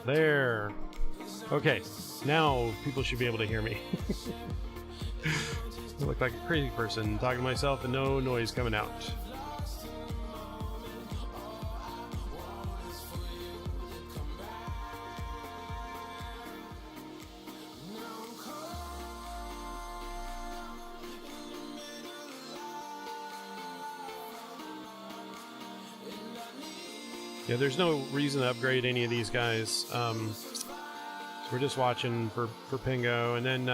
There. Okay, now people should be able to hear me. I look like a crazy person talking to myself and no noise coming out. Yeah, there's no reason to upgrade any of these guys. So we're just watching for Pingo, and then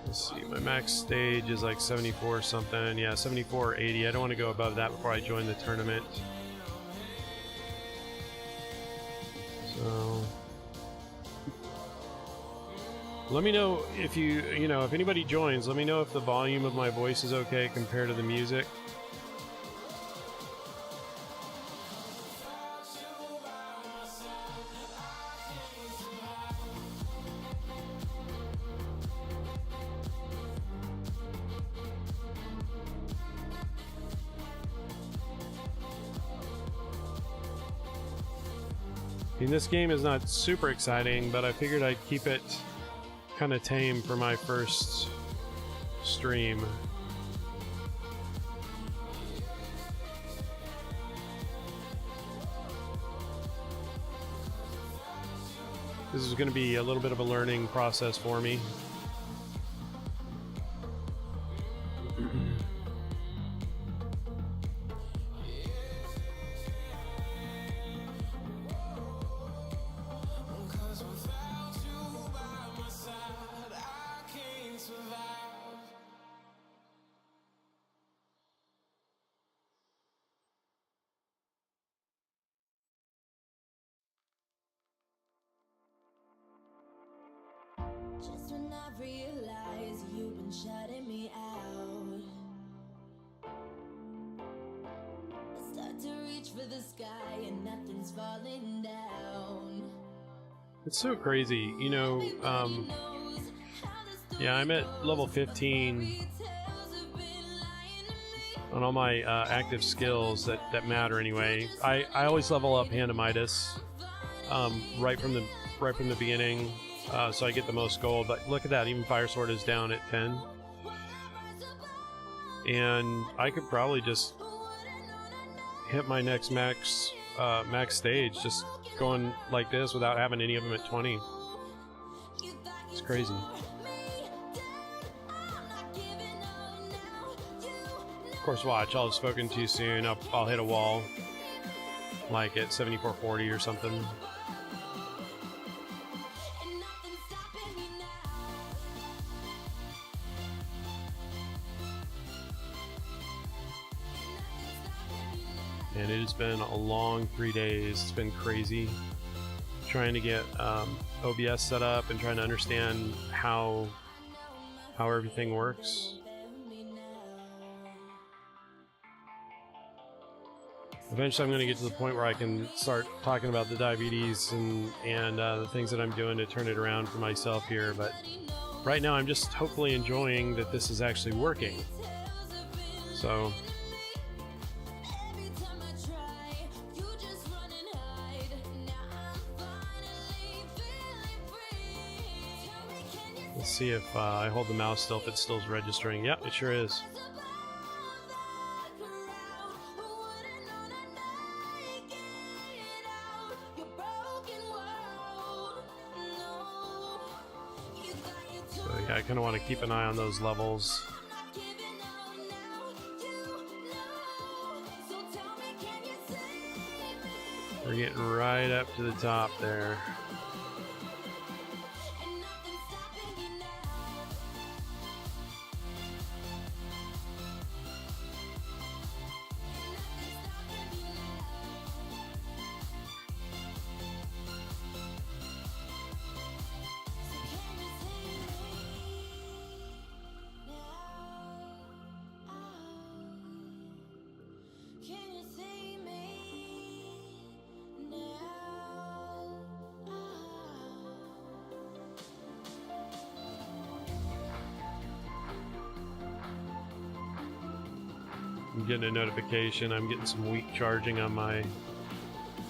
let's see, my max stage is like 74 something. Yeah, 74 or 80. I don't want to go above that before I join the tournament. So let me know if if anybody joins, let me know if the volume of my voice is okay compared to the music. I mean, this game is not super exciting, but I figured I'd keep it kind of tame for my first stream. This is going to be a little bit of a learning process for me. Just when I realize you've been shutting me out, I start to reach for the sky and nothing's falling down. It's so crazy, yeah, I'm at level 15 on all my active skills that matter anyway. I always level up Handamitis right from the beginning. So I get the most gold, but look at that, even Fire Sword is down at 10. And I could probably just hit my next max stage just going like this without having any of them at 20. It's crazy. Of course, watch, I'll have spoken too soon. I'll hit a wall like at 7440 or something. And it has been a long 3 days. It's been crazy trying to get OBS set up and trying to understand how everything works. Eventually I'm going to get to the point where I can start talking about the diabetes and the things that I'm doing to turn it around for myself here, but right now I'm just hopefully enjoying that this is actually working. So let's see if I hold the mouse still, if it still is registering. Yep, it sure is. So yeah, I kind of want to keep an eye on those levels. We're getting right up to the top there. I'm getting a notification. I'm getting some weak charging on my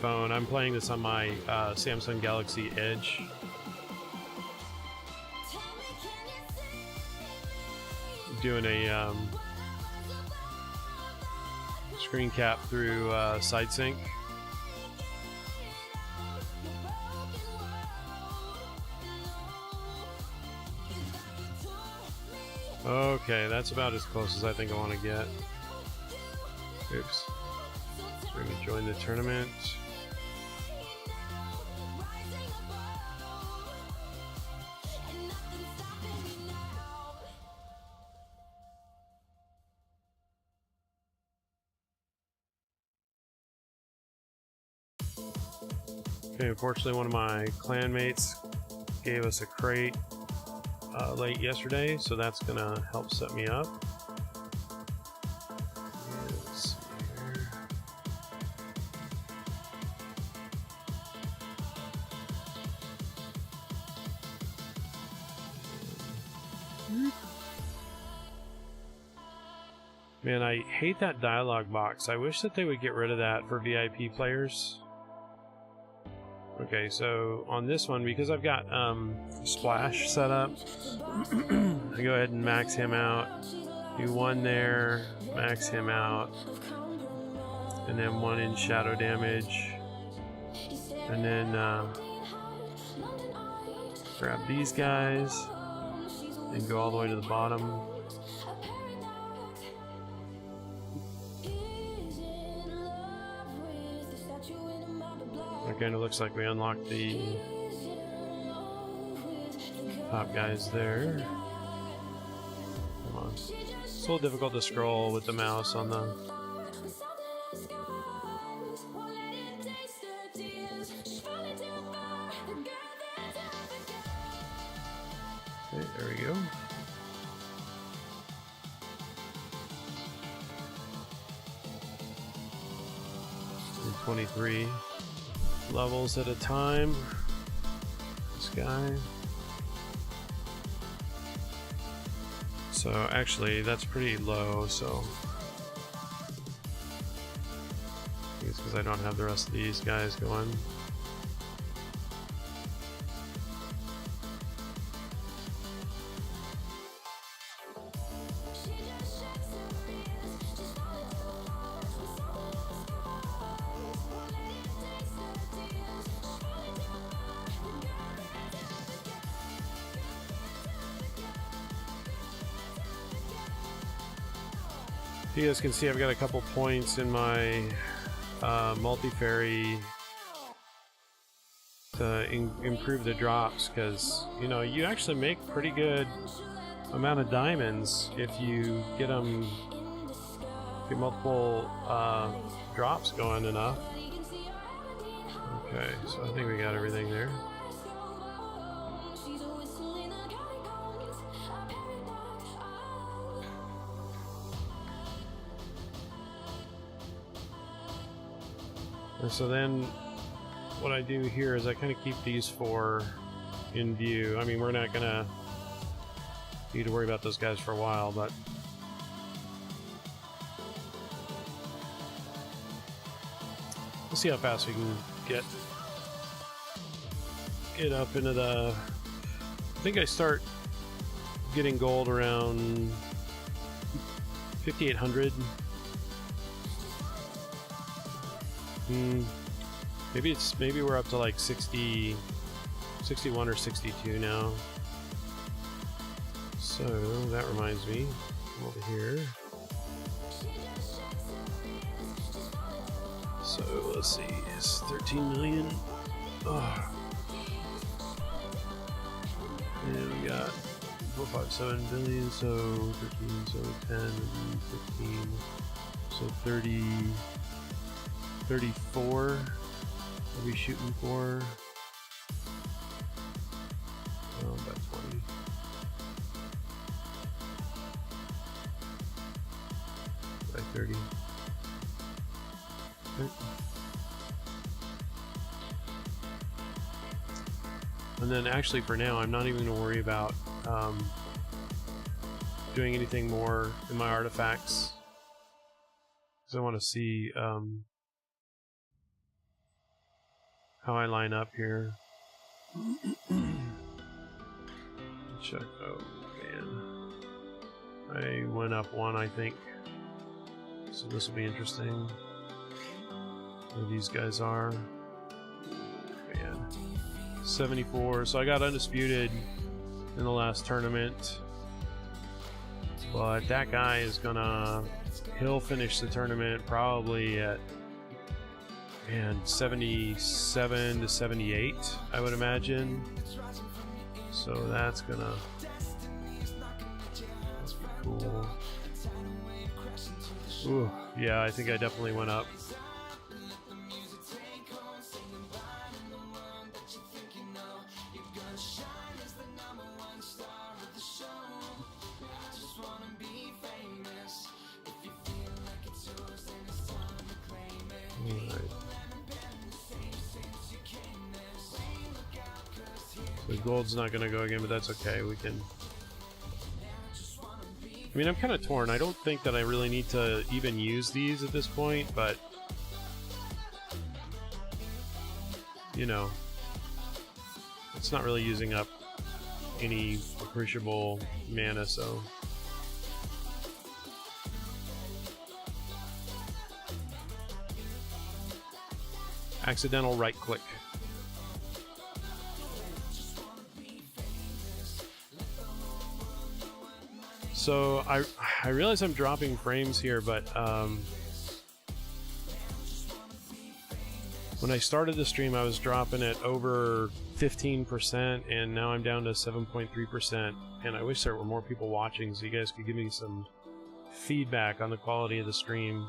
phone. I'm playing this on my Samsung Galaxy Edge. Doing a screen cap through SideSync. Okay, that's about as close as I think I want to get. Oops. So we're going to join the tournament. Okay, unfortunately one of my clanmates gave us a crate late yesterday, so that's gonna help set me up. Let's see here. Man, I hate that dialogue box. I wish that they would get rid of that for VIP players. Okay, so on this one, because I've got Splash set up, I go ahead and max him out. Do one there, max him out, and then one in shadow damage. And then grab these guys and go all the way to the bottom. Okay, and it looks like we unlocked the top guys there. Come on. It's a little difficult to scroll with the mouse on the... Okay, there we go. And 23 levels at a time. This guy. So actually that's pretty low, so I think it's because I don't have the rest of these guys going. You guys can see I've got a couple points in my multi-fairy to improve the drops, because you know you actually make pretty good amount of diamonds if you get them, get multiple drops going enough. Okay, so I think we got everything there. And so then what I do here is I kind of keep these four in view. I mean, we're not gonna need to worry about those guys for a while, but we'll see how fast we can get up into the... I think I start getting gold around 5,800. Maybe we're up to like 60, 61 or 62 now. So that reminds me, over here. So let's see, it's 13 million. Oh. And we got 457 billion, so 13, so 10, 15, so 30. 34 are we shooting for? Oh, about 20. By 30. Okay. And then actually for now I'm not even going to worry about doing anything more in my artifacts, because I want to see how I line up here. Check. Oh man, I went up one, I think. So this will be interesting. Where these guys are. Man, 74. So I got undisputed in the last tournament, but that guy is gonna. He'll finish the tournament probably at. And 77 to 78, I would imagine. So that's be cool. Ooh, yeah, I think I definitely went up. The gold's not going to go again, but that's okay. We can... I mean, I'm kind of torn. I don't think that I really need to even use these at this point, but... You know... It's not really using up any appreciable mana, so... Accidental right-click. So I realize I'm dropping frames here, but when I started the stream I was dropping it over 15%, and now I'm down to 7.3%, and I wish there were more people watching so you guys could give me some feedback on the quality of the stream.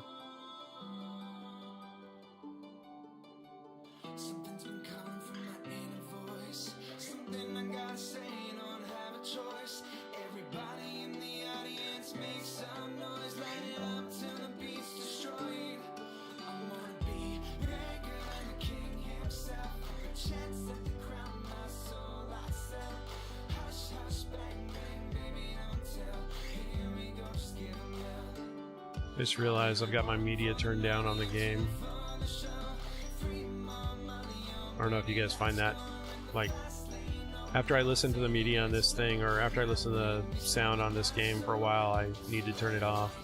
I just realized I've got my media turned down on the game. I don't know if you guys find that, like, after I listen to the media on this thing, or after I listen to the sound on this game for a while, I need to turn it off.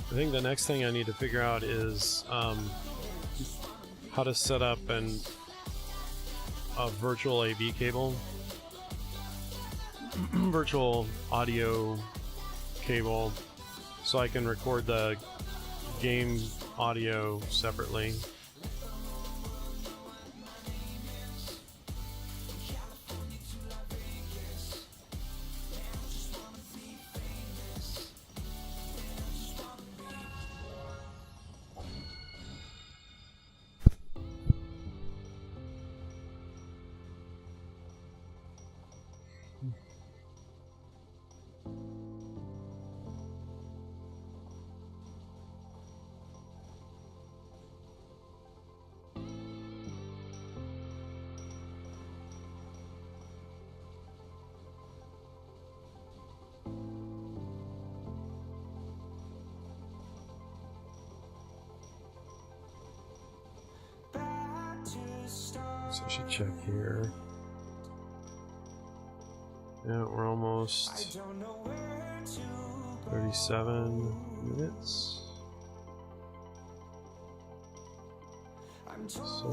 I think the next thing I need to figure out is how to set up a virtual AV cable, virtual audio cable, so I can record the game audio separately. So I should check here. Yeah, we're almost 37 minutes. So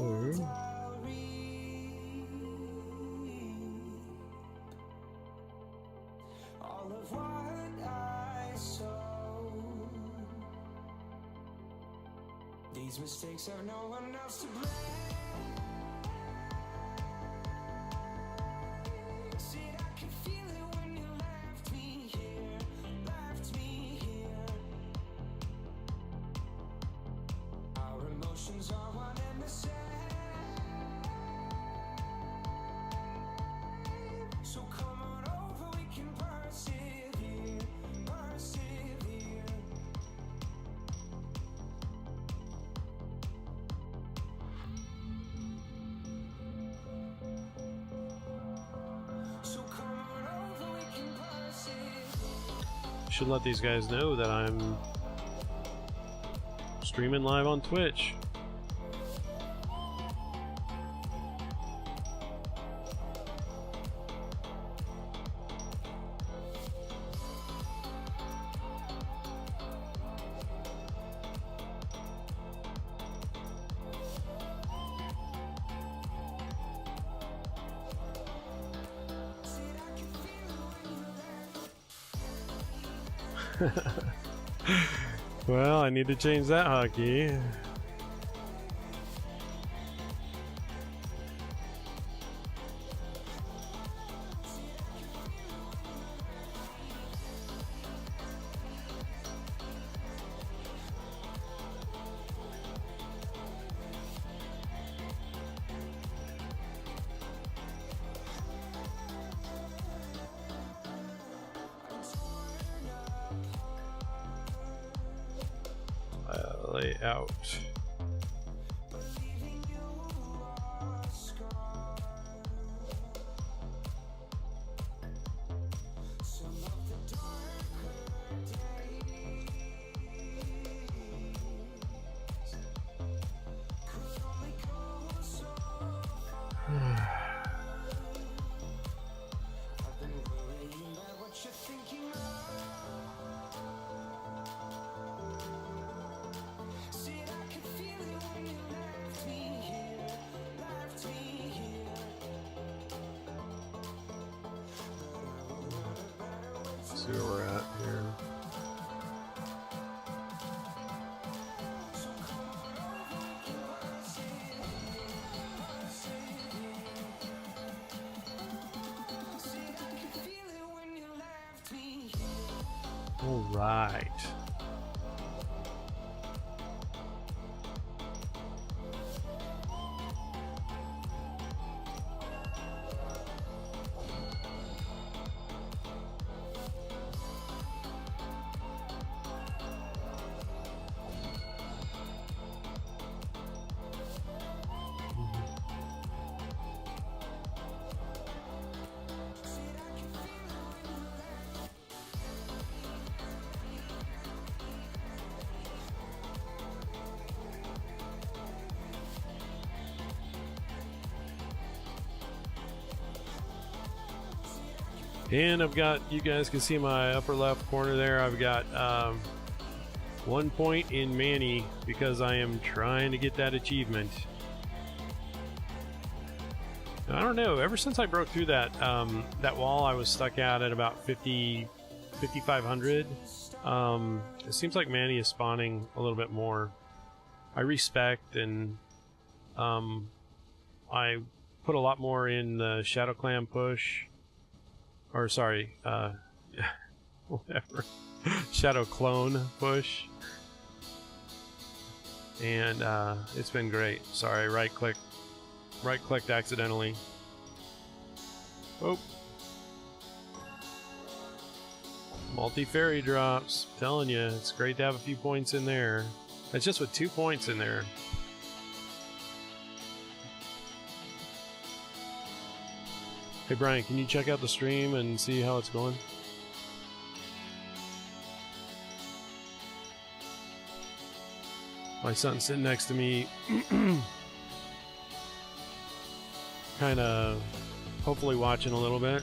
these mistakes have no one else to blame. should let these guys know that I'm streaming live on Twitch. Well, I need to change that hotkey. play out. See where we're at here. All right. And I've got, you guys can see my upper left corner there, I've got 1 point in Manny because I am trying to get that achievement. I don't know, ever since I broke through that that wall I was stuck at about 5,500. It seems like Manny is spawning a little bit more. I respect, and I put a lot more in the Shadow Clan push. Or sorry, whatever, Shadow Clone push, and it's been great. Sorry, right clicked accidentally. Oh, multi-fairy drops. I'm telling you, it's great to have a few points in there. It's just with 2 points in there. Hey Brian, can you check out the stream and see how it's going? My son's sitting next to me, kind of hopefully watching a little bit.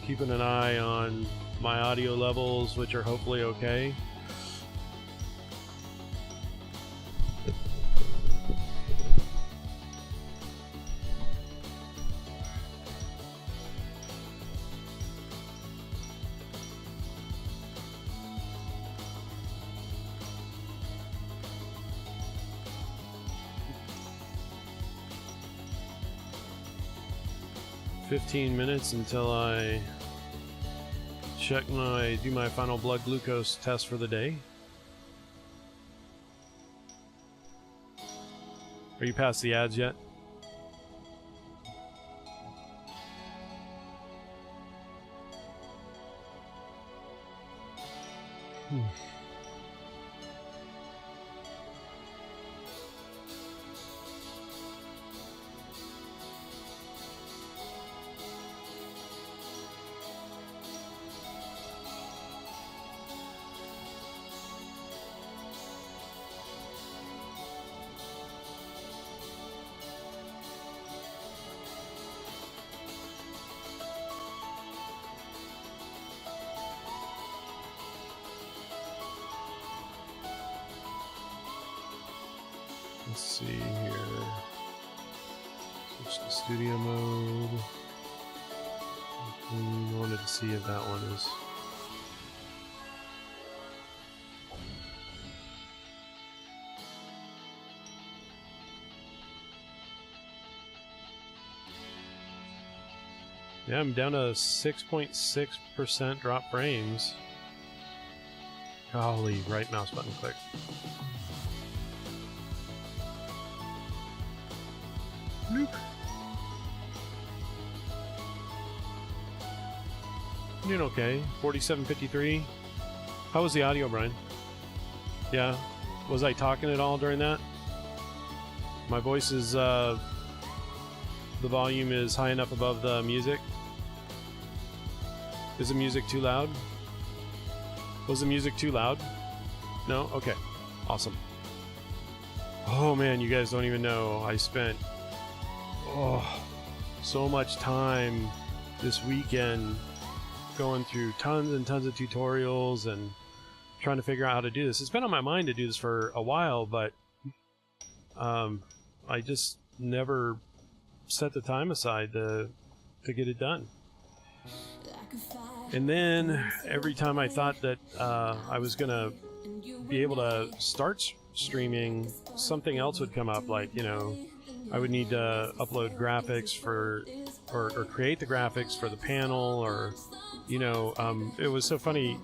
Keeping an eye on my audio levels, which are hopefully okay. Minutes until I do my final blood glucose test for the day. Are you past the ads yet? Let's see here. Switch to studio mode. I wanted to see if that one is. Yeah, I'm down to 6.6% drop frames. Golly, right mouse button click. Bloop. Doing okay. 47.53. How was the audio, Brian? Yeah? Was I talking at all during that? My voice is, the volume is high enough above the music? Is the music too loud? Was the music too loud? No? Okay. Awesome. Oh man, you guys don't even know. I spent so much time this weekend going through tons and tons of tutorials and trying to figure out how to do this. It's been on my mind to do this for a while, but I just never set the time aside to get it done. And then every time I thought that I was gonna be able to start streaming, something else would come up, like, you know, I would need to upload graphics for or create the graphics for the panel, or, you know, it was so funny.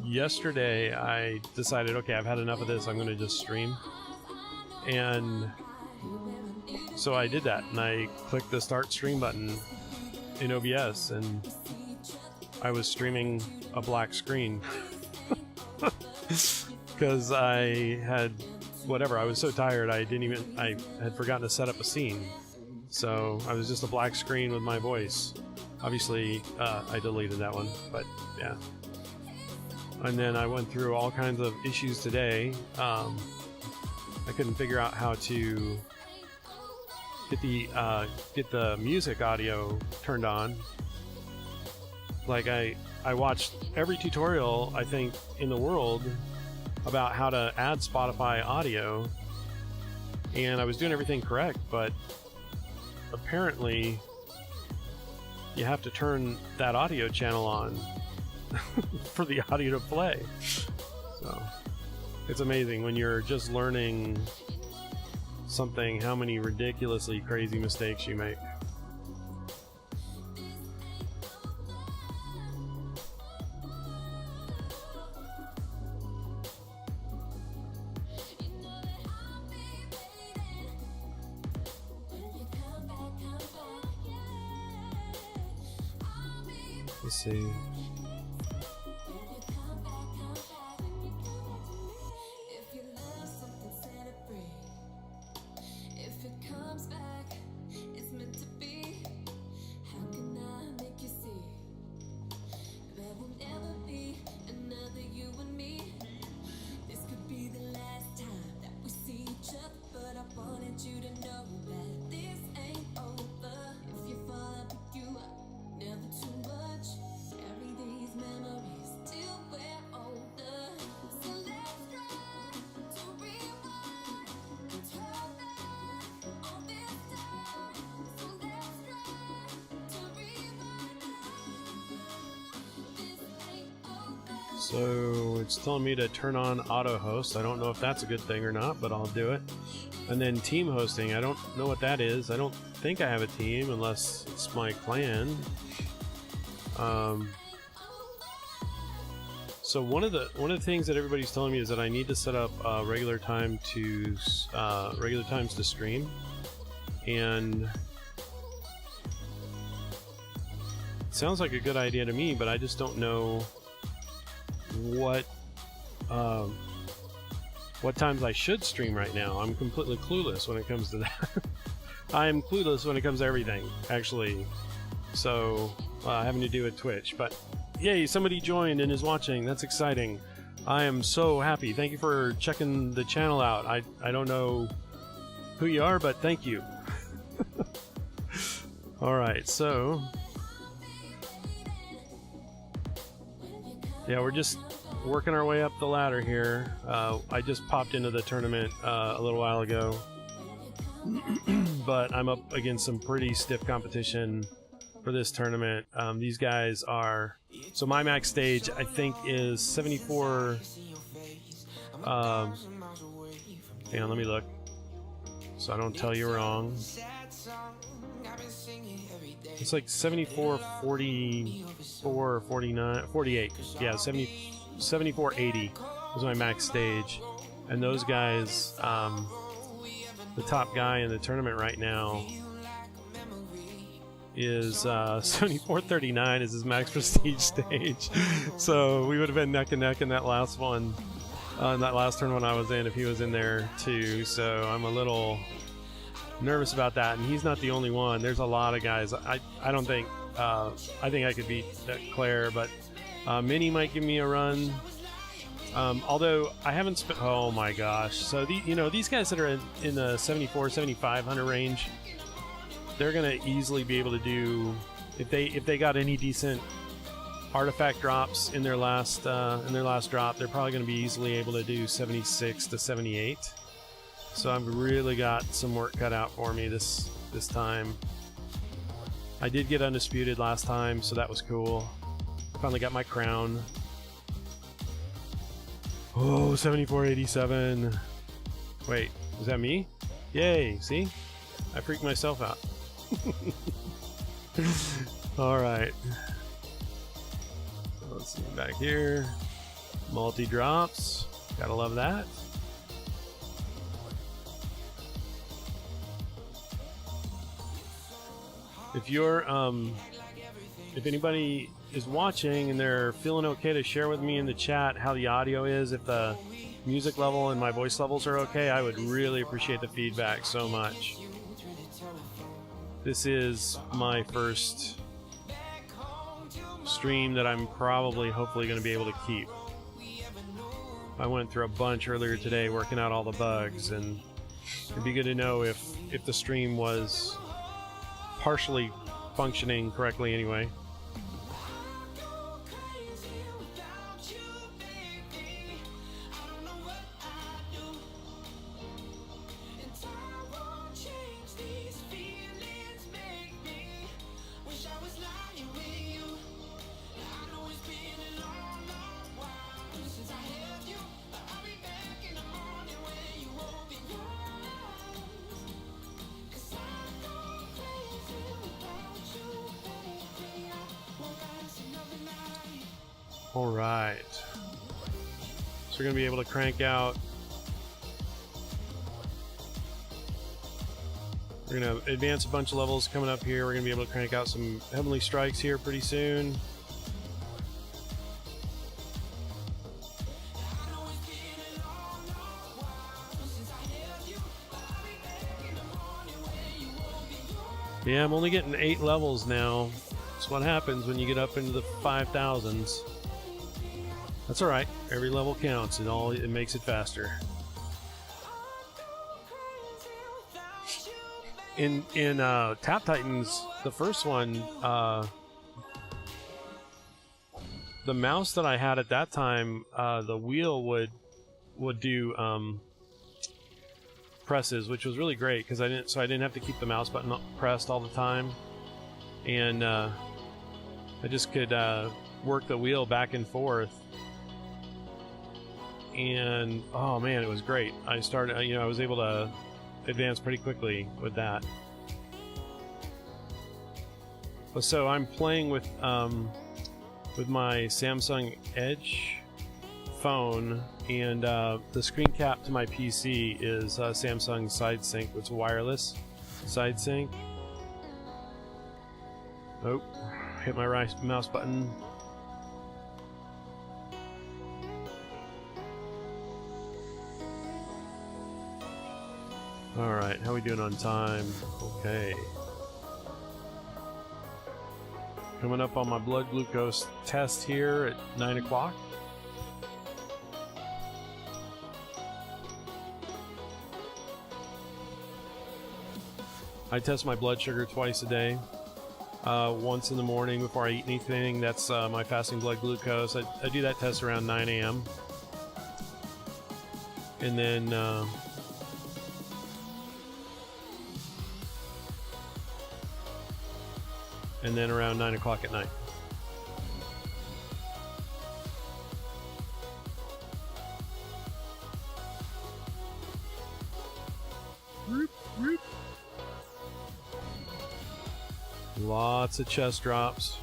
Yesterday I decided, okay, I've had enough of this, I'm gonna just stream. And so I did that, and I clicked the start stream button in OBS, and I was streaming a black screen because I had whatever, I was so tired I had forgotten to set up a scene, so I was just a black screen with my voice. Obviously I deleted that one, but yeah. And then I went through all kinds of issues today. I couldn't figure out how to get the music audio turned on. Like I watched every tutorial, I think, in the world about how to add Spotify audio, and I was doing everything correct, but apparently you have to turn that audio channel on for the audio to play. So it's amazing when you're just learning something, how many ridiculously crazy mistakes you make. Let's see. So it's telling me to turn on auto host. I don't know if that's a good thing or not, but I'll do it. And then team hosting, I don't know what that is. I don't think I have a team unless it's my clan. So one of the things that everybody's telling me is that I need to set up regular times to stream, and it sounds like a good idea to me, but I just don't know what times I should stream right now. I'm completely clueless when it comes to that. I'm clueless when it comes to everything, actually. So having to do with Twitch, but yay, somebody joined and is watching. That's exciting. I am so happy. Thank you for checking the channel out. I don't know who you are, but thank you. Alright, so yeah, we're just working our way up the ladder here. I just popped into the tournament a little while ago, but I'm up against some pretty stiff competition for this tournament. These guys are, so my max stage I think is 74. Hang on, let me look so I don't tell you wrong. It's like 74, 44, 49, 48. Yeah, 74, 80 was my max stage. And those guys, the top guy in the tournament right now is 7439 is his max prestige stage. So we would have been neck and neck in that last one, in that last turn when I was in, if he was in there too. So I'm a little nervous about that, and he's not the only one. There's a lot of guys. I don't think I think I could beat Claire, but Minnie might give me a run. Although I haven't spent. Oh my gosh! So these guys that are in the 74, 7500 range, they're gonna easily be able to do, if they got any decent artifact drops in their last drop, they're probably gonna be easily able to do 76 to 78. So I've really got some work cut out for me this time. I did get undisputed last time, so that was cool. Finally got my crown. Oh, 7487. Wait, is that me? Yay, see? I freaked myself out. Alright. Let's see, back here. Multi-drops. Gotta love that. If you're, if anybody is watching and they're feeling okay to share with me in the chat how the audio is, if the music level and my voice levels are okay, I would really appreciate the feedback so much. This is my first stream that I'm hopefully going to be able to keep. I went through a bunch earlier today working out all the bugs, and it'd be good to know if the stream was partially functioning correctly anyway. All right, so we're going to be able to crank out. We're going to advance a bunch of levels coming up here. We're going to be able to crank out some Heavenly Strikes here pretty soon. Yeah, I'm only getting 8 levels now. That's what happens when you get up into the 5,000s. That's all right. Every level counts, and it makes it faster. In Tap Titans, the first one, the mouse that I had at that time, the wheel would do presses, which was really great because I didn't have to keep the mouse button pressed all the time, and I just could work the wheel back and forth. And oh man, it was great. I was able to advance pretty quickly with that. So I'm playing with my Samsung Edge phone, and the screen cap to my PC is Samsung Side Sync. It's wireless Side Sync. Oh, hit my right mouse button. Alright, how are we doing on time? Okay. Coming up on my blood glucose test here at 9 o'clock. I test my blood sugar twice a day. Once in the morning before I eat anything. That's my fasting blood glucose. I do that test around 9 a.m. And then around 9 o'clock at night. Lots of chest drops.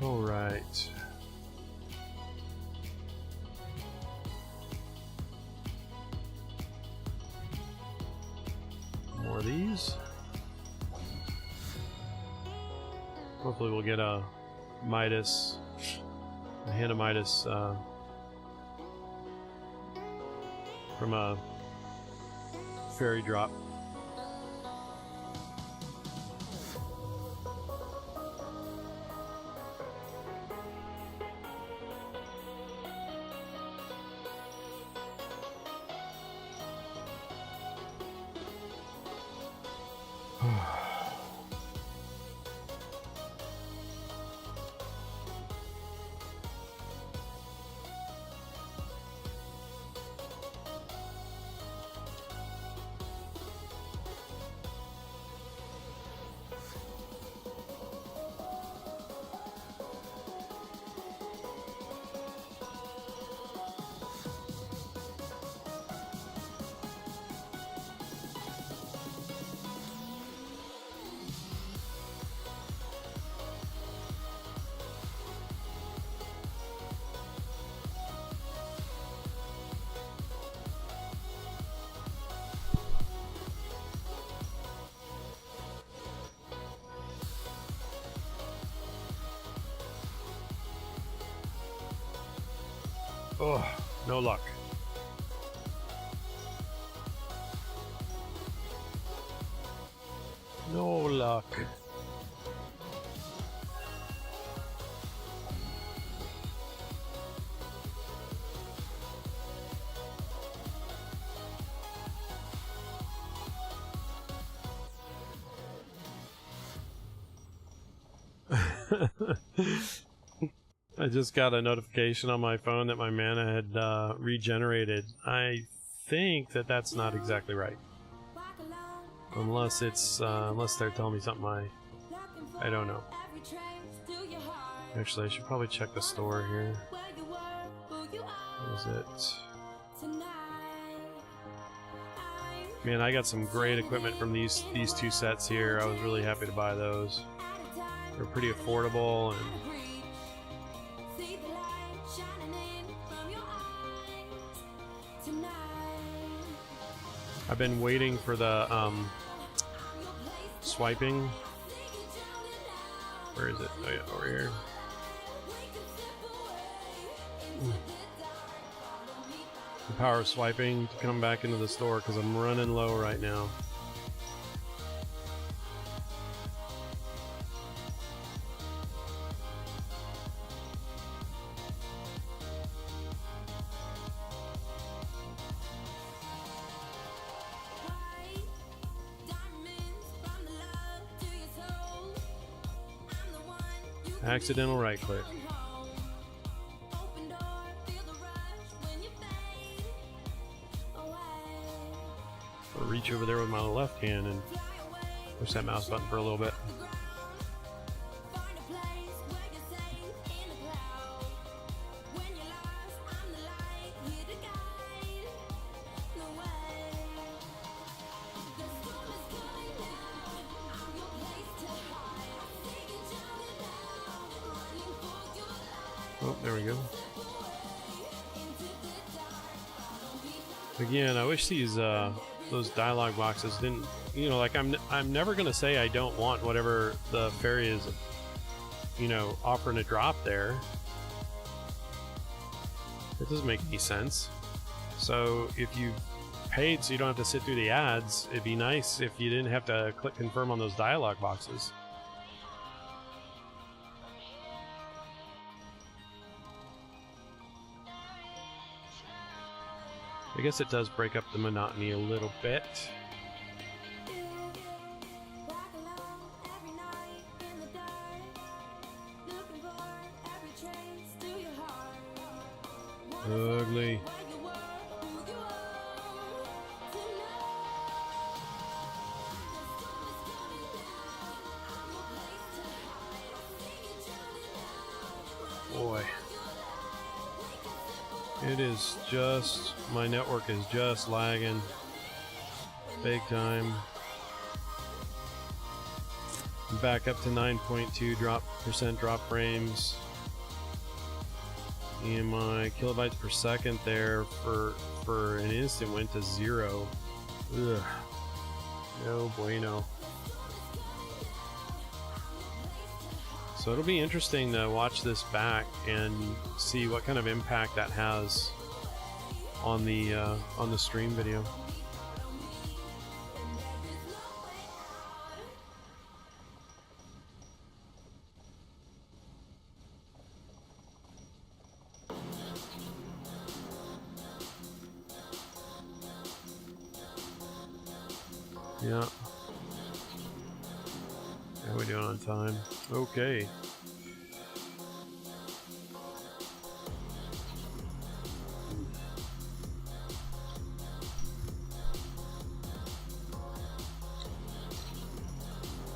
All right. More of these. Hopefully we'll get a Midas, a hand of Midas from a fairy drop. Oh, no luck. No luck. I just got a notification on my phone that my mana had regenerated. I think that that's not exactly right, unless it's unless they're telling me something I don't know. Actually, I should probably check the store here. What is it? Man, I got some great equipment from these two sets here. I was really happy to buy those. They're pretty affordable and I've been waiting for the swiping. Where is it? Oh yeah, over here. The power of swiping to come back into the store because I'm running low right now. Accidental right click. I'll reach over there with my left hand and push that mouse button for a little bit. Oh, there we go. Again, I wish these those dialogue boxes didn't, you know, like I'm never gonna say I don't want whatever the fairy is, you know, offering to drop there. It doesn't make any sense. So if you paid so you don't have to sit through the ads, it'd be nice if you didn't have to click confirm on those dialogue boxes. I guess it does break up the monotony a little bit. Ugly. Boy. It is just, my network is just lagging big time. back up to 9.2 percent drop frames. And my kilobytes per second there for an instant went to 0. Ugh. No bueno. So it'll be interesting to watch this back and see what kind of impact that has on the stream video. Yeah. How are we doing on time? Okay.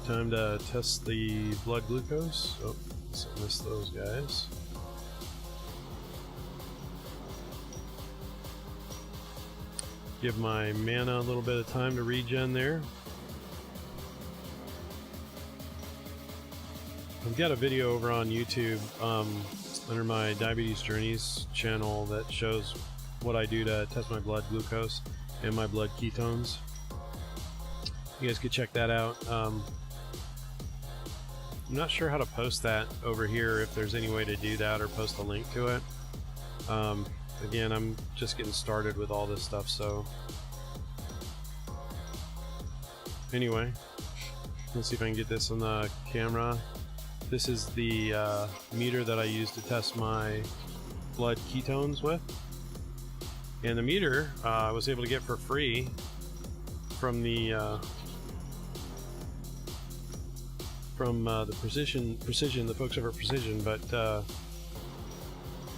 Time to test the blood glucose. Oh, so I missed those guys. Give my mana a little bit of time to regen there. I've got a video over on YouTube under my Diabetes Journeys channel that shows what I do to test my blood glucose and my blood ketones. You guys could check that out. I'm not sure how to post that over here, if there's any way to do that or post a link to it. Again, I'm just getting started with all this stuff, so anyway, let's see if I can get this on the camera. This is the meter that I use to test my blood ketones with, and the meter I was able to get for free from the Precision, the folks over at Precision, but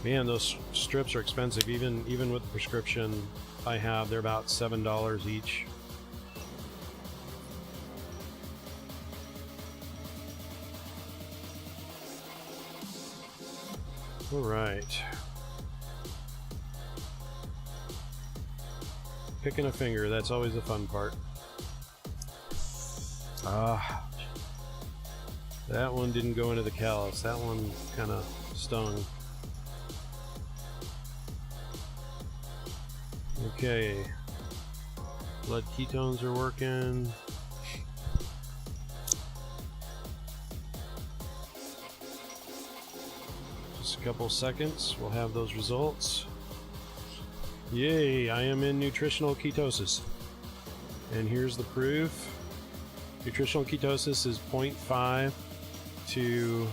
man, those strips are expensive. Even with the prescription I have, they're about $7 each. All right. Picking a finger, that's always the fun part. That one didn't go into the callus. That one kind of stung. Okay. Blood ketones are working. Just a couple seconds, we'll have those results. Yay, I am in nutritional ketosis. And here's the proof. Nutritional ketosis is 0.5 to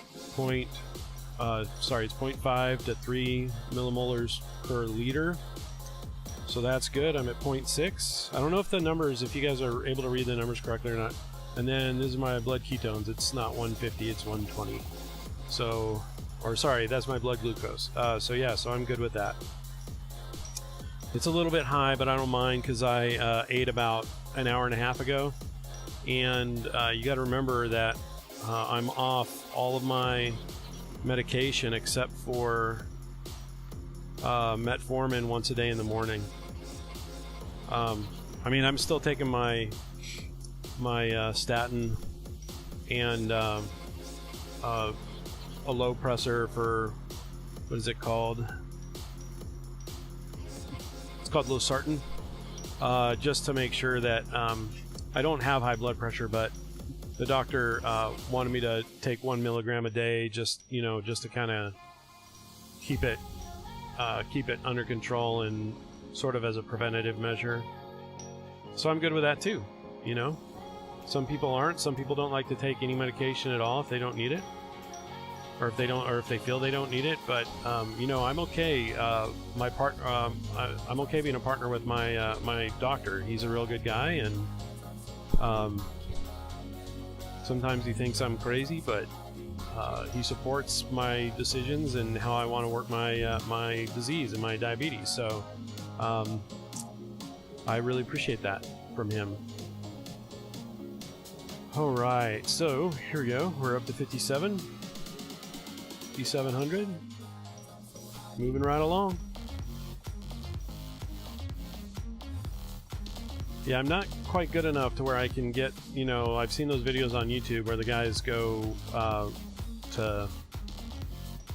it's 0.5 to 3 millimolars per liter. So that's good. I'm at 0.6. I don't know if the numbers, if you guys are able to read the numbers correctly or not. And then this is my blood ketones. It's not 150, it's 120. So, or sorry, that's my blood glucose. So yeah, so I'm good with that. It's a little bit high, but I don't mind because I ate about an hour and a half ago. And you got to remember that I'm off all of my medication except for metformin once a day in the morning. I mean, I'm still taking my statin and a low pressor for, what is it called? It's called losartan, just to make sure that I don't have high blood pressure, but the doctor wanted me to take 1 milligram a day, just to kind of keep it under control and sort of as a preventative measure. So I'm good with that too. Some people aren't. Some people don't like to take any medication at all if they don't need it, or if they feel they don't need it. But I'm okay. I'm okay being a partner with my doctor. He's a real good guy, and sometimes he thinks I'm crazy, but he supports my decisions and how I want to work my disease and my diabetes. So I really appreciate that from him. All right, so here we go. We're up to 5,700. Moving right along. Yeah, I'm not quite good enough to where I can get, you know, I've seen those videos on YouTube where the guys go to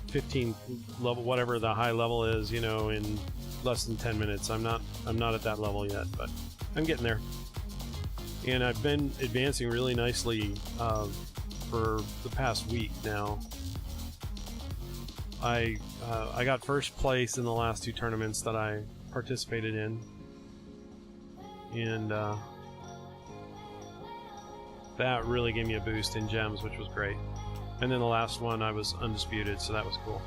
15 level, whatever the high level is, you know, in less than 10 minutes. I'm not at that level yet, but I'm getting there. And I've been advancing really nicely for the past week now. I got first place in the last 2 tournaments that I participated in, and that really gave me a boost in gems, which was great. And then the last one I was undisputed, so that was cool.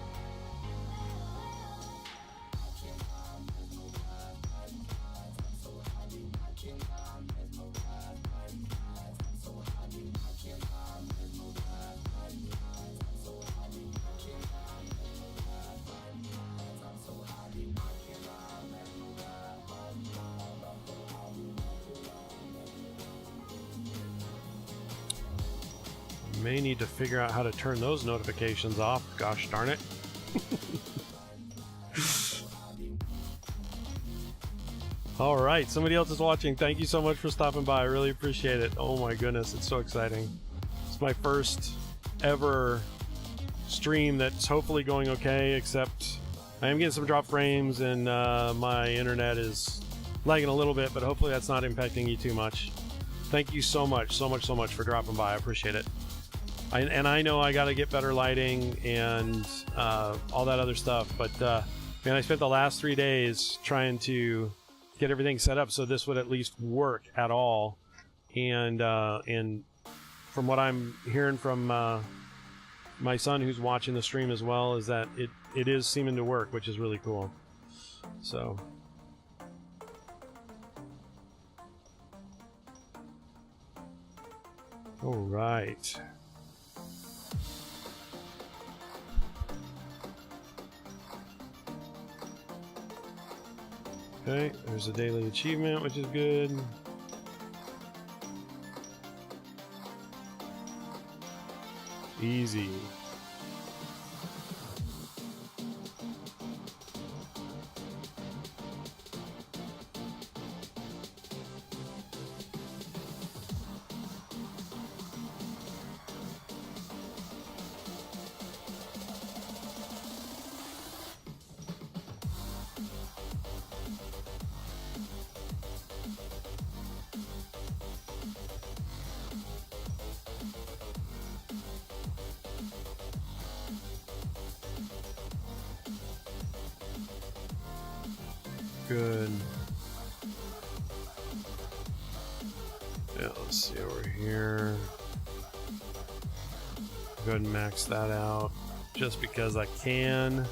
May need to figure out how to turn those notifications off. Gosh darn it. All right, somebody else is watching. Thank you so much for stopping by. I really appreciate it. Oh my goodness, it's so exciting. It's my first ever stream that's hopefully going okay, except I am getting some drop frames and my internet is lagging a little bit, but hopefully that's not impacting you too much. Thank you so much for dropping by. I appreciate it. And I know I got to get better lighting and all that other stuff, but man, I spent the last 3 days trying to get everything set up so this would at least work at all. And from what I'm hearing from my son, who's watching the stream as well, is that it is seeming to work, which is really cool. So. All right. Okay, there's a daily achievement, which is good. Easy. Good. Yeah, let's see over here. Go ahead and max that out just because I can.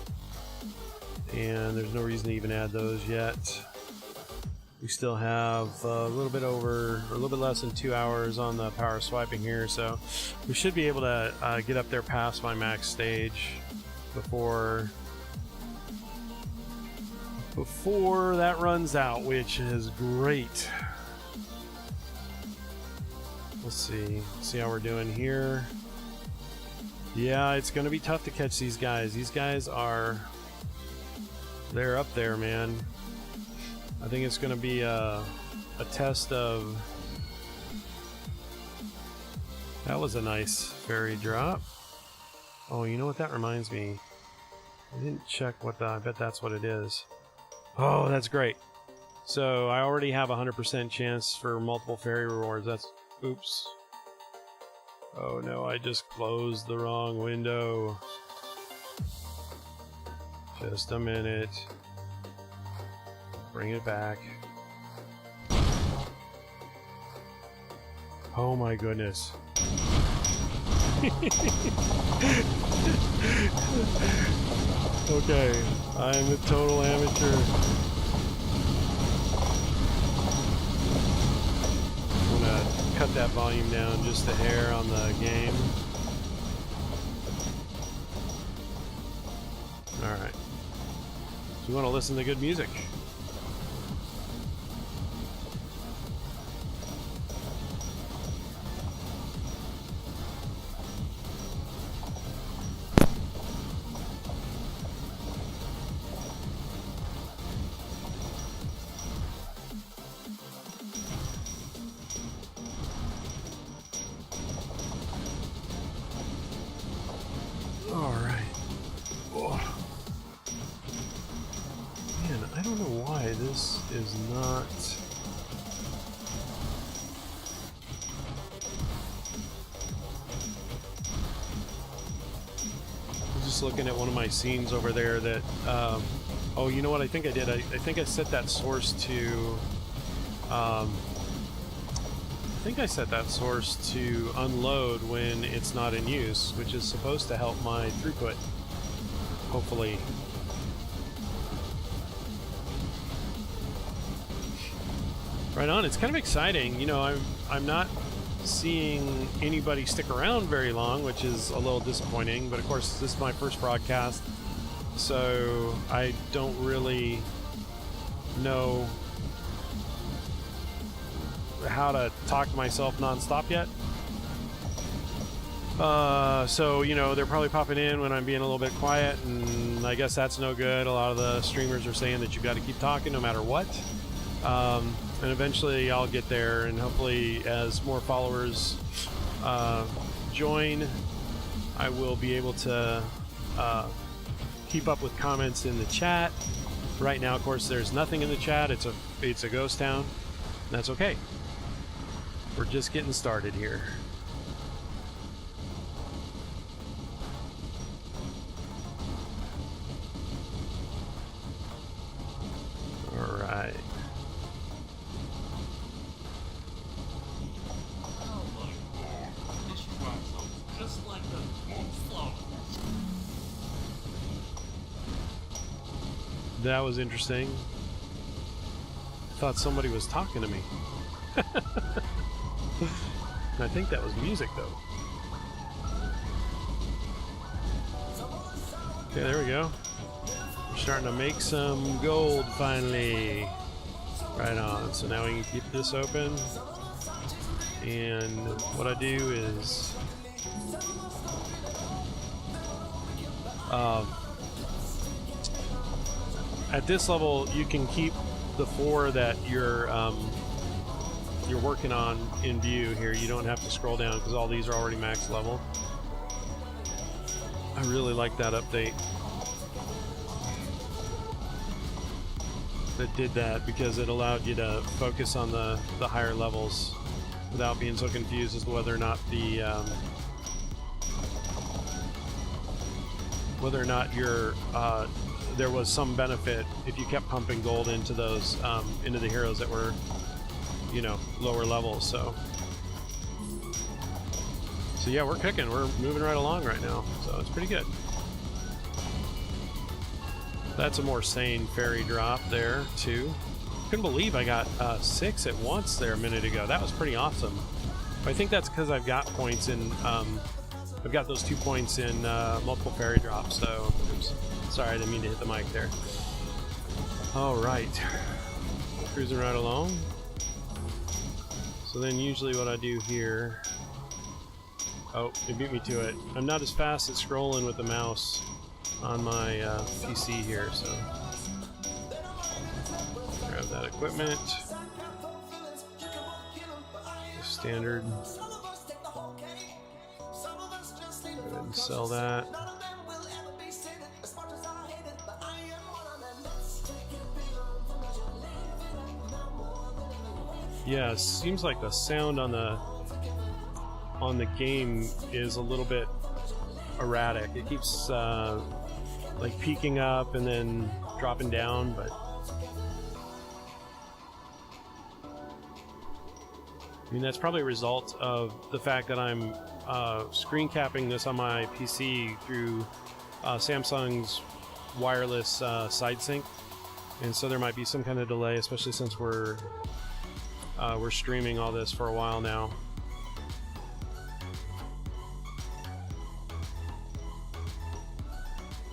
And there's no reason to even add those yet. We still have a little bit over, or a little bit less than 2 hours on the power swiping here, so we should be able to get up there past my max stage before that runs out, which is great. Let's see how we're doing here. Yeah, it's gonna be tough to catch these guys. These guys they're up there, man. I think it's gonna be a test of. That was a nice fairy drop. Oh, you know what that reminds me? I didn't check I bet that's what it is. Oh, that's great. So I already have 100% chance for multiple fairy rewards. Oops. Oh no, I just closed the wrong window. Just a minute. Bring it back. Oh my goodness. Okay, I'm a total amateur. I'm gonna cut that volume down just a hair on the game. Alright. So we want to listen to good music. don't know why this is not. I'm just looking at one of my scenes over there that. Oh, you know what? I think I did. I think I set that source to. I think I set that source to unload when it's not in use, which is supposed to help my throughput. Hopefully. Right on. It's kind of exciting. You know, I'm not seeing anybody stick around very long, which is a little disappointing. But of course, this is my first broadcast, so I don't really know how to talk to myself nonstop yet. So, you know, they're probably popping in when I'm being a little bit quiet, and I guess that's no good. A lot of the streamers are saying that you've got to keep talking no matter what. And eventually I'll get there, and hopefully as more followers join, I will be able to keep up with comments in the chat. Right now, of course, there's nothing in the chat. It's a ghost town. That's okay. We're just getting started here. All right. That was interesting. I thought somebody was talking to me. I think that was music, though. Okay, there we go. We're starting to make some gold finally. Right on. So now we can keep this open. And what I do is at this level, you can keep the 4 that you're working on in view here. You don't have to scroll down because all these are already max level. I really like that update that did that, because it allowed you to focus on the higher levels without being so confused as to whether or not the there was some benefit if you kept pumping gold into those into the heroes that were, you know, lower levels. So yeah, we're cooking. We're moving right along right now, so it's pretty good. That's a more sane fairy drop there too. Couldn't believe I got 6 at once there a minute ago. That was pretty awesome. I think that's because I've got points in I've got those 2 points in multiple fairy drops. So oops, sorry, I didn't mean to hit the mic there. All right, cruising right along. So then usually what I do here, oh, it beat me to it. I'm not as fast at scrolling with the mouse on my PC here, so grab that equipment. Standard. Go ahead and sell that. Yeah, it seems like the sound on the game is a little bit erratic. It keeps like peaking up and then dropping down, but I mean that's probably a result of the fact that I'm screen capping this on my PC through Samsung's wireless side sync, and so there might be some kind of delay, especially since we're streaming all this for a while now.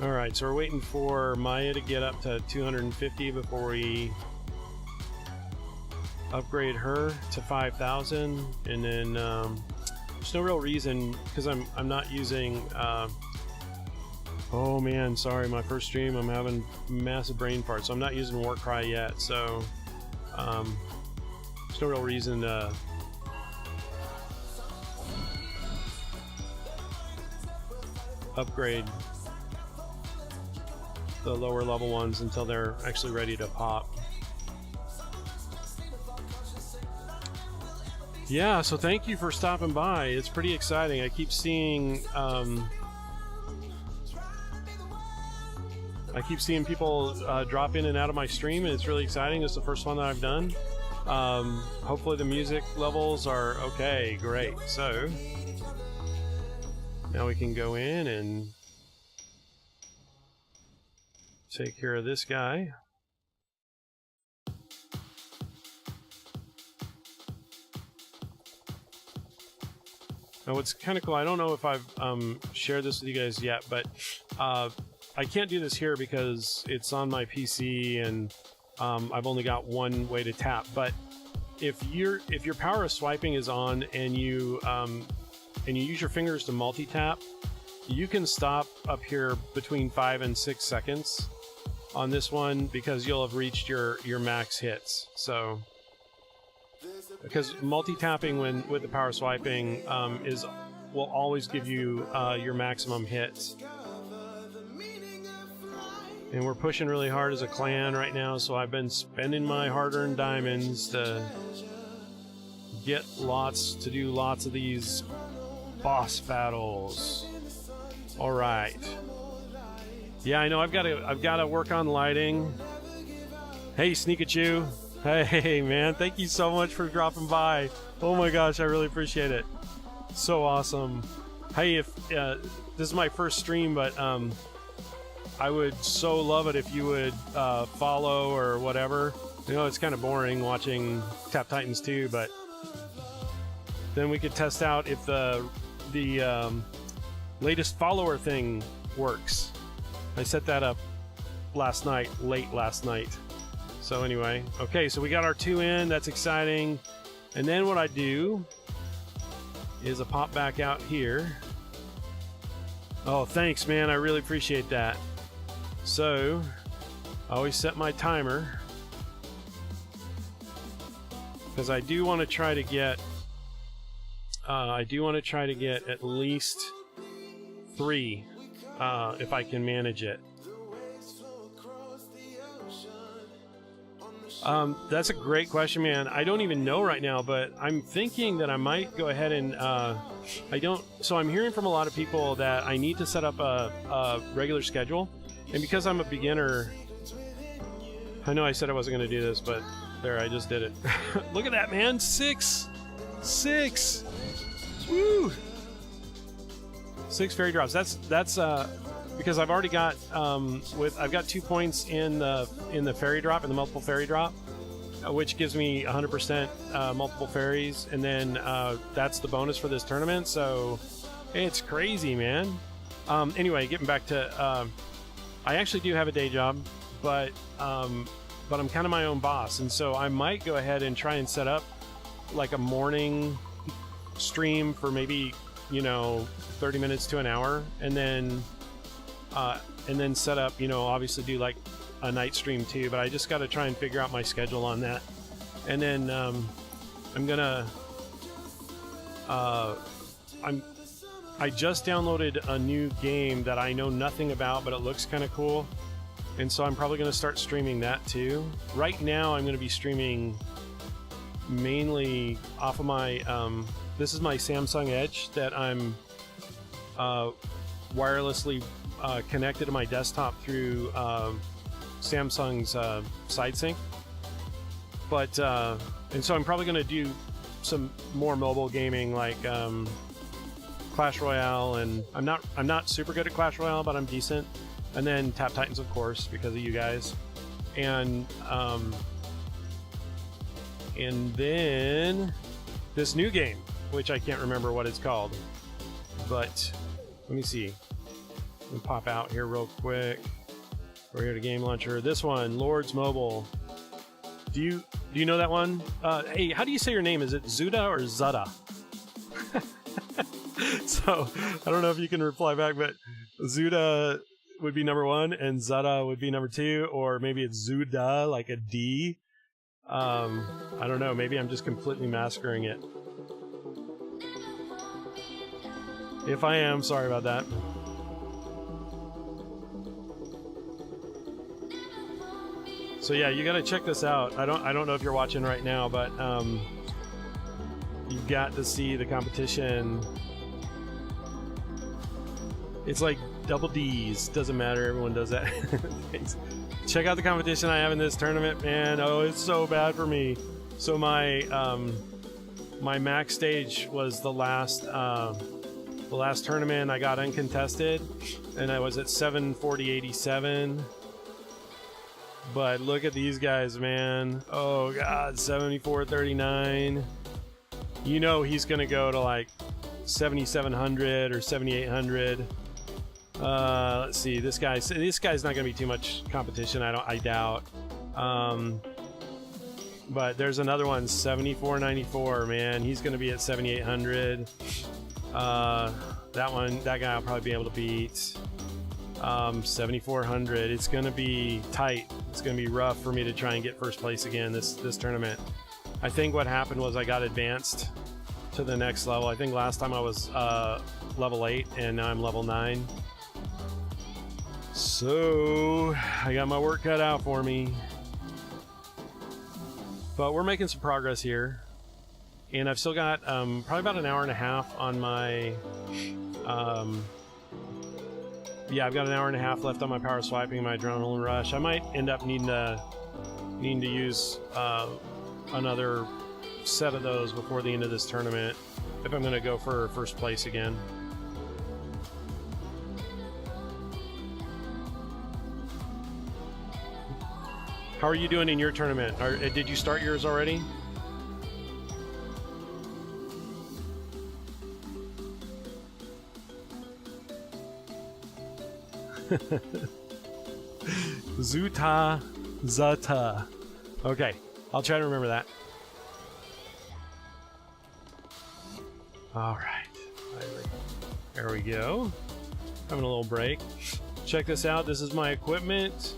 Alright, so we're waiting for Maya to get up to 250 before we upgrade her to 5,000, and then there's no real reason, because I'm not using oh man, sorry, my first stream, I'm having massive brain farts, so I'm not using Warcry yet, so there's no real reason to upgrade the lower level ones until they're actually ready to pop. Yeah, so thank you for stopping by. It's pretty exciting. I keep seeing people drop in and out of my stream, and it's really exciting. It's the first one that I've done. Hopefully the music levels are okay. Great. So now we can go in and take care of this guy. Now what's kind of cool, I don't know if I've shared this with you guys yet, but I can't do this here because it's on my PC and I've only got one way to tap. But if your power of swiping is on and you use your fingers to multi-tap, you can stop up here between 5 and 6 seconds on this one because you'll have reached your max hits. So because multi-tapping with the power swiping will always give you your maximum hits. And we're pushing really hard as a clan right now, so I've been spending my hard-earned diamonds to do lots of these boss battles. All right. Yeah, I know I've got to work on lighting. Hey, Sneakachu. Hey, man, thank you so much for dropping by. Oh my gosh, I really appreciate it. So awesome. Hey, if this is my first stream, but I would so love it if you would follow or whatever. You know, it's kind of boring watching Tap Titans 2, but then we could test out if the latest follower thing works. I set that up late last night. So anyway, okay, so we got our 2 in. That's exciting. And then what I do is I pop back out here. Oh, thanks, man. I really appreciate that. So I always set my timer because I do want to try to get at least 3 if I can manage it. That's a great question, man. I don't even know right now, but I'm thinking that I might go ahead and so I'm hearing from a lot of people that I need to set up a regular schedule. And because I'm a beginner, I know I said I wasn't going to do this, but there, I just did it. Look at that, man. 6. Woo! 6 fairy drops. That's because I've already got I've got 2 points in the fairy drop, in the multiple fairy drop, which gives me 100% multiple fairies, and then that's the bonus for this tournament. So it's crazy, man. Anyway, getting back to I actually do have a day job, but I'm kind of my own boss, and so I might go ahead and try and set up like a morning stream for maybe 30 minutes to an hour, and then set up, obviously do like a night stream too, but I just got to try and figure out my schedule on that. And then I just downloaded a new game that I know nothing about, but it looks kind of cool, and so I'm probably going to start streaming that too. Right now I'm going to be streaming mainly off of my this is my Samsung Edge that I'm wirelessly connected to my desktop through Samsung's side sync. But and so I'm probably going to do some more mobile gaming, like Clash Royale, and I'm not super good at Clash Royale, but I'm decent. And then Tap Titans, of course, because of you guys. And then this new game, which I can't remember what it's called, but let me see. Let me pop out here real quick. We're here to Game Launcher. This one, Lords Mobile. Do you know that one? Hey, how do you say your name? Is it Zuda or Zutta? So I don't know if you can reply back, but Zuda would be number 1 and Zutta would be number 2, or maybe it's Zuda, like a D. I don't know. Maybe I'm just completely massacring it. If I am, sorry about that. So yeah, you got to check this out. I don't know if you're watching right now, but you got to see the competition. It's like double D's. Doesn't matter. Everyone does that. Thanks. Check out the competition I have in this tournament, man. Oh, it's so bad for me. So my my max stage was the last tournament. I got uncontested, and I was at 740.87. But look at these guys, man. Oh God, 74.39. You know he's gonna go to like 7,700 or 7,800. Let's see. This guy's not gonna be too much competition. I doubt. But there's another one, 74.94. Man, he's gonna be at 7,800. That guy will probably be able to beat 7,400. It's gonna be tight. It's gonna be rough for me to try and get first place again this tournament. I think what happened was I got advanced to the next level. I think last time I was level 8 and now I'm level 9. So I got my work cut out for me. But we're making some progress here. And I've still got probably about an hour and a half on my yeah, I've got an hour and a half left on my power swiping and my adrenaline rush. I might end up needing to use another set of those before the end of this tournament if I'm going to go for first place again. How are you doing in your tournament? Did you start yours already? Zuta Zata. Okay, I'll try to remember that. All right, there we go. Having a little break. Check this out. This is my equipment.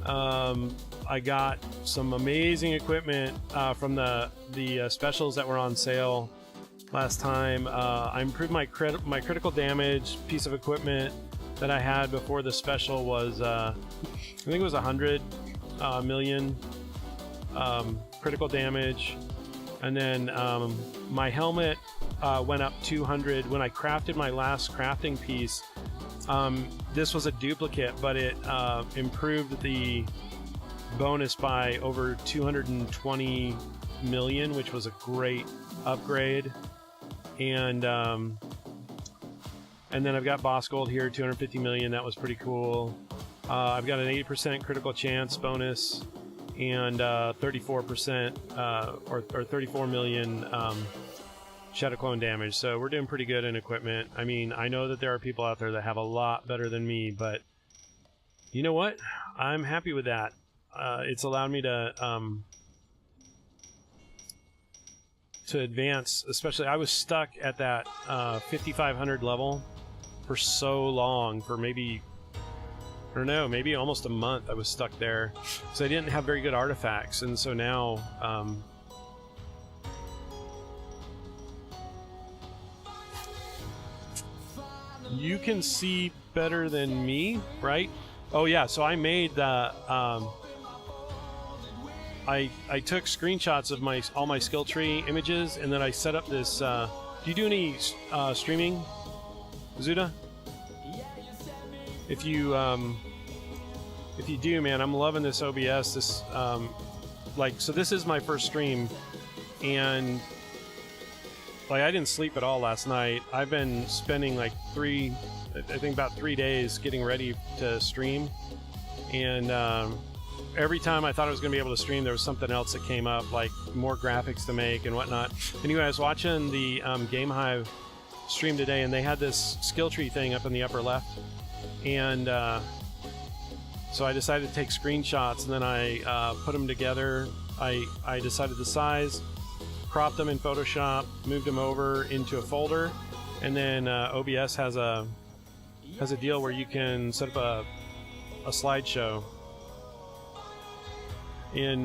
I got some amazing equipment from the specials that were on sale last time. I improved my critical damage piece of equipment that I had before the special was I think it was 100 million critical damage, and then my helmet went up 200 when I crafted my last crafting piece. This was a duplicate, but it improved the bonus by over 220 million, which was a great upgrade. And then I've got boss gold here, 250 million. That was pretty cool. I've got an 80% critical chance bonus and 34% or 34 million shadow clone damage. So we're doing pretty good in equipment. I mean, I know that there are people out there that have a lot better than me, but you know what? I'm happy with that. It's allowed me to advance. Especially, I was stuck at that 5,500 level for so long, for maybe, I don't know, maybe almost a month. I was stuck there, so I didn't have very good artifacts, and so now you can see better than me, right? Oh yeah, so I made the I took screenshots of all my skill tree images, and then I set up this do you do any streaming, Zuda? If you do, man, I'm loving this OBS. This so this is my first stream, and like I didn't sleep at all last night. I've been spending like about 3 days getting ready to stream, and every time I thought I was going to be able to stream, there was something else that came up, like more graphics to make and whatnot. Anyway, I was watching the Game Hive stream today, and they had this skill tree thing up in the upper left, and so I decided to take screenshots, and then I put them together. I decided the size, cropped them in Photoshop, moved them over into a folder, and then OBS has a deal where you can set up a slideshow in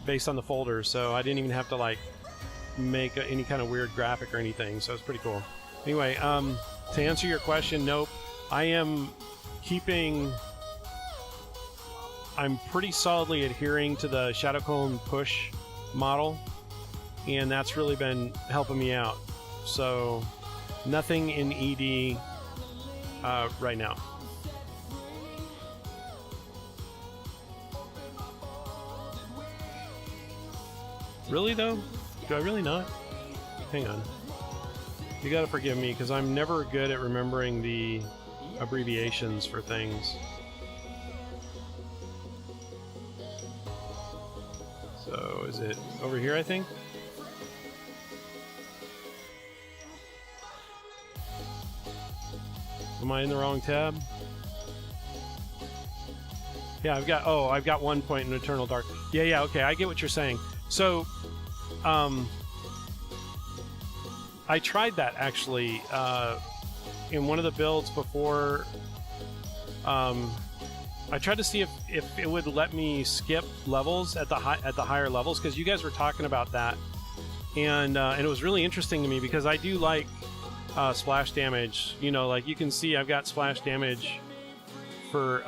based on the folder, so I didn't even have to like make any kind of weird graphic or anything, so it's pretty cool. Anyway, to answer your question, nope. I am keeping I'm pretty solidly adhering to the Shadow Clone push model, and that's really been helping me out. So nothing in ED right now. Really though? Do I really not? Hang on. You gotta forgive me because I'm never good at remembering the abbreviations for things. So is it over here, I think? Am I in the wrong tab? Yeah, I've got 1 point in Eternal Dark. Yeah, okay, I get what you're saying. So, I tried that actually in one of the builds before. I tried to see if it would let me skip levels at the higher levels, because you guys were talking about that, and it was really interesting to me because I do like splash damage. You know, like you can see, I've got splash damage for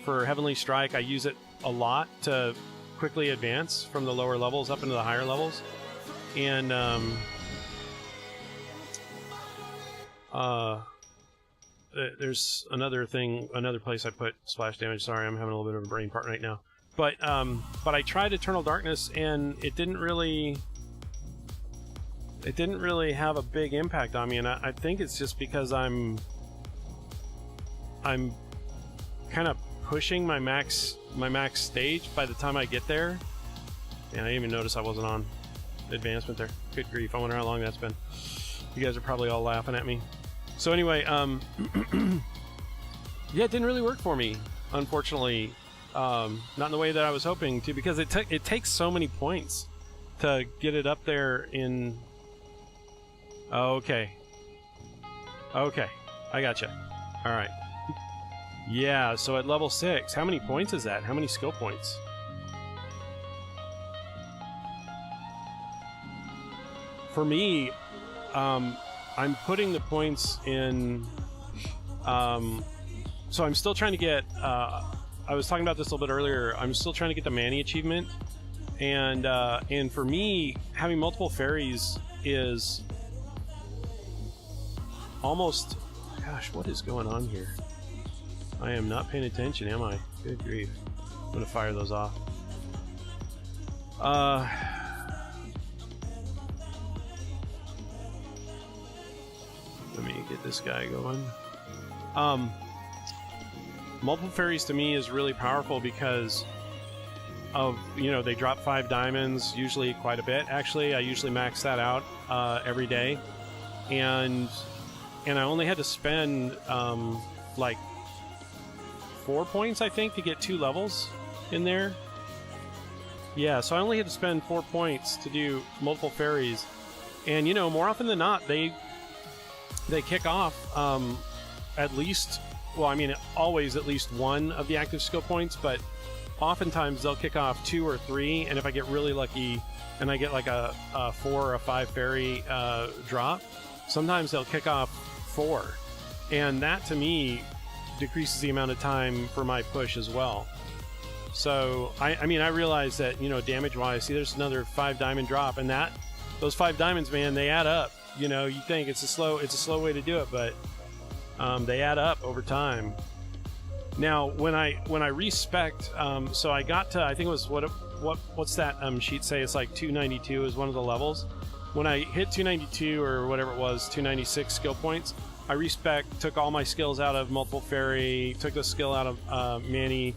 Heavenly Strike. I use it a lot to quickly advance from the lower levels up into the higher levels, and there's another place I put splash damage. Sorry, I'm having a little bit of a brain fart right now. But I tried Eternal Darkness, and it didn't really have a big impact on me, and I think it's just because I'm kind of pushing my max stage by the time I get there. And I didn't even notice I wasn't on advancement there. Good grief, I wonder how long that's been. You guys are probably all laughing at me. So anyway, yeah, it didn't really work for me, unfortunately. Not in the way that I was hoping to, because it takes so many points to get it up there in... Okay, I gotcha. Alright. Yeah, so at level 6, how many points is that? How many skill points? For me, I'm putting the points in... so I'm still trying to get... I was talking about this a little bit earlier. I'm still trying to get the Manny achievement. And for me, having multiple fairies is almost... Gosh, what is going on here? I am not paying attention, am I? Good grief. I'm going to fire those off. Let me get this guy going. Multiple fairies to me is really powerful because of, you know, they drop 5 diamonds, usually quite a bit. Actually, I usually max that out every day. And I only had to spend like 4 points, I think, to get 2 levels in there. Yeah, so I only had to spend 4 points to do multiple fairies. And, you know, more often than not, they kick off at least, well, I mean, always at least 1 of the active skill points, but oftentimes they'll kick off 2 or 3, and if I get really lucky and I get like a 4 or a 5 fairy drop, sometimes they'll kick off 4. And that, to me, decreases the amount of time for my push as well. So, I mean, I realize that, you know, damage-wise, see, there's another 5 diamond drop, and those 5 diamonds, man, they add up. You know, you think it's a slow way to do it, but they add up over time. Now, when I respect, so I got to, I think it was what's that sheet say? It's like 292 is one of the levels. When I hit 292 or whatever it was, 296 skill points, I respect, took all my skills out of multiple fairy, took the skill out of Manny,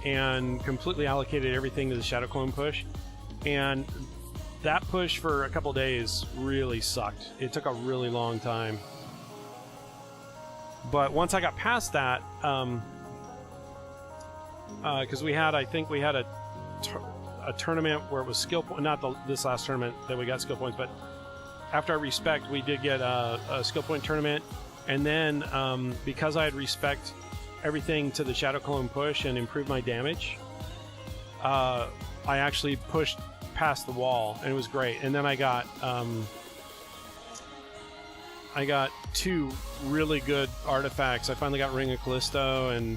and completely allocated everything to the Shadow Clone push. And that push for a couple days really sucked. It took a really long time. But once I got past that, because I think we had a tournament where it was skill point, not this last tournament that we got skill points, but after I respect, we did get a skill point tournament. And then because I had respect everything to the Shadow Clone push and improved my damage, I actually pushed past the wall, and it was great. And then I got 2 really good artifacts. I finally got Ring of Callisto, and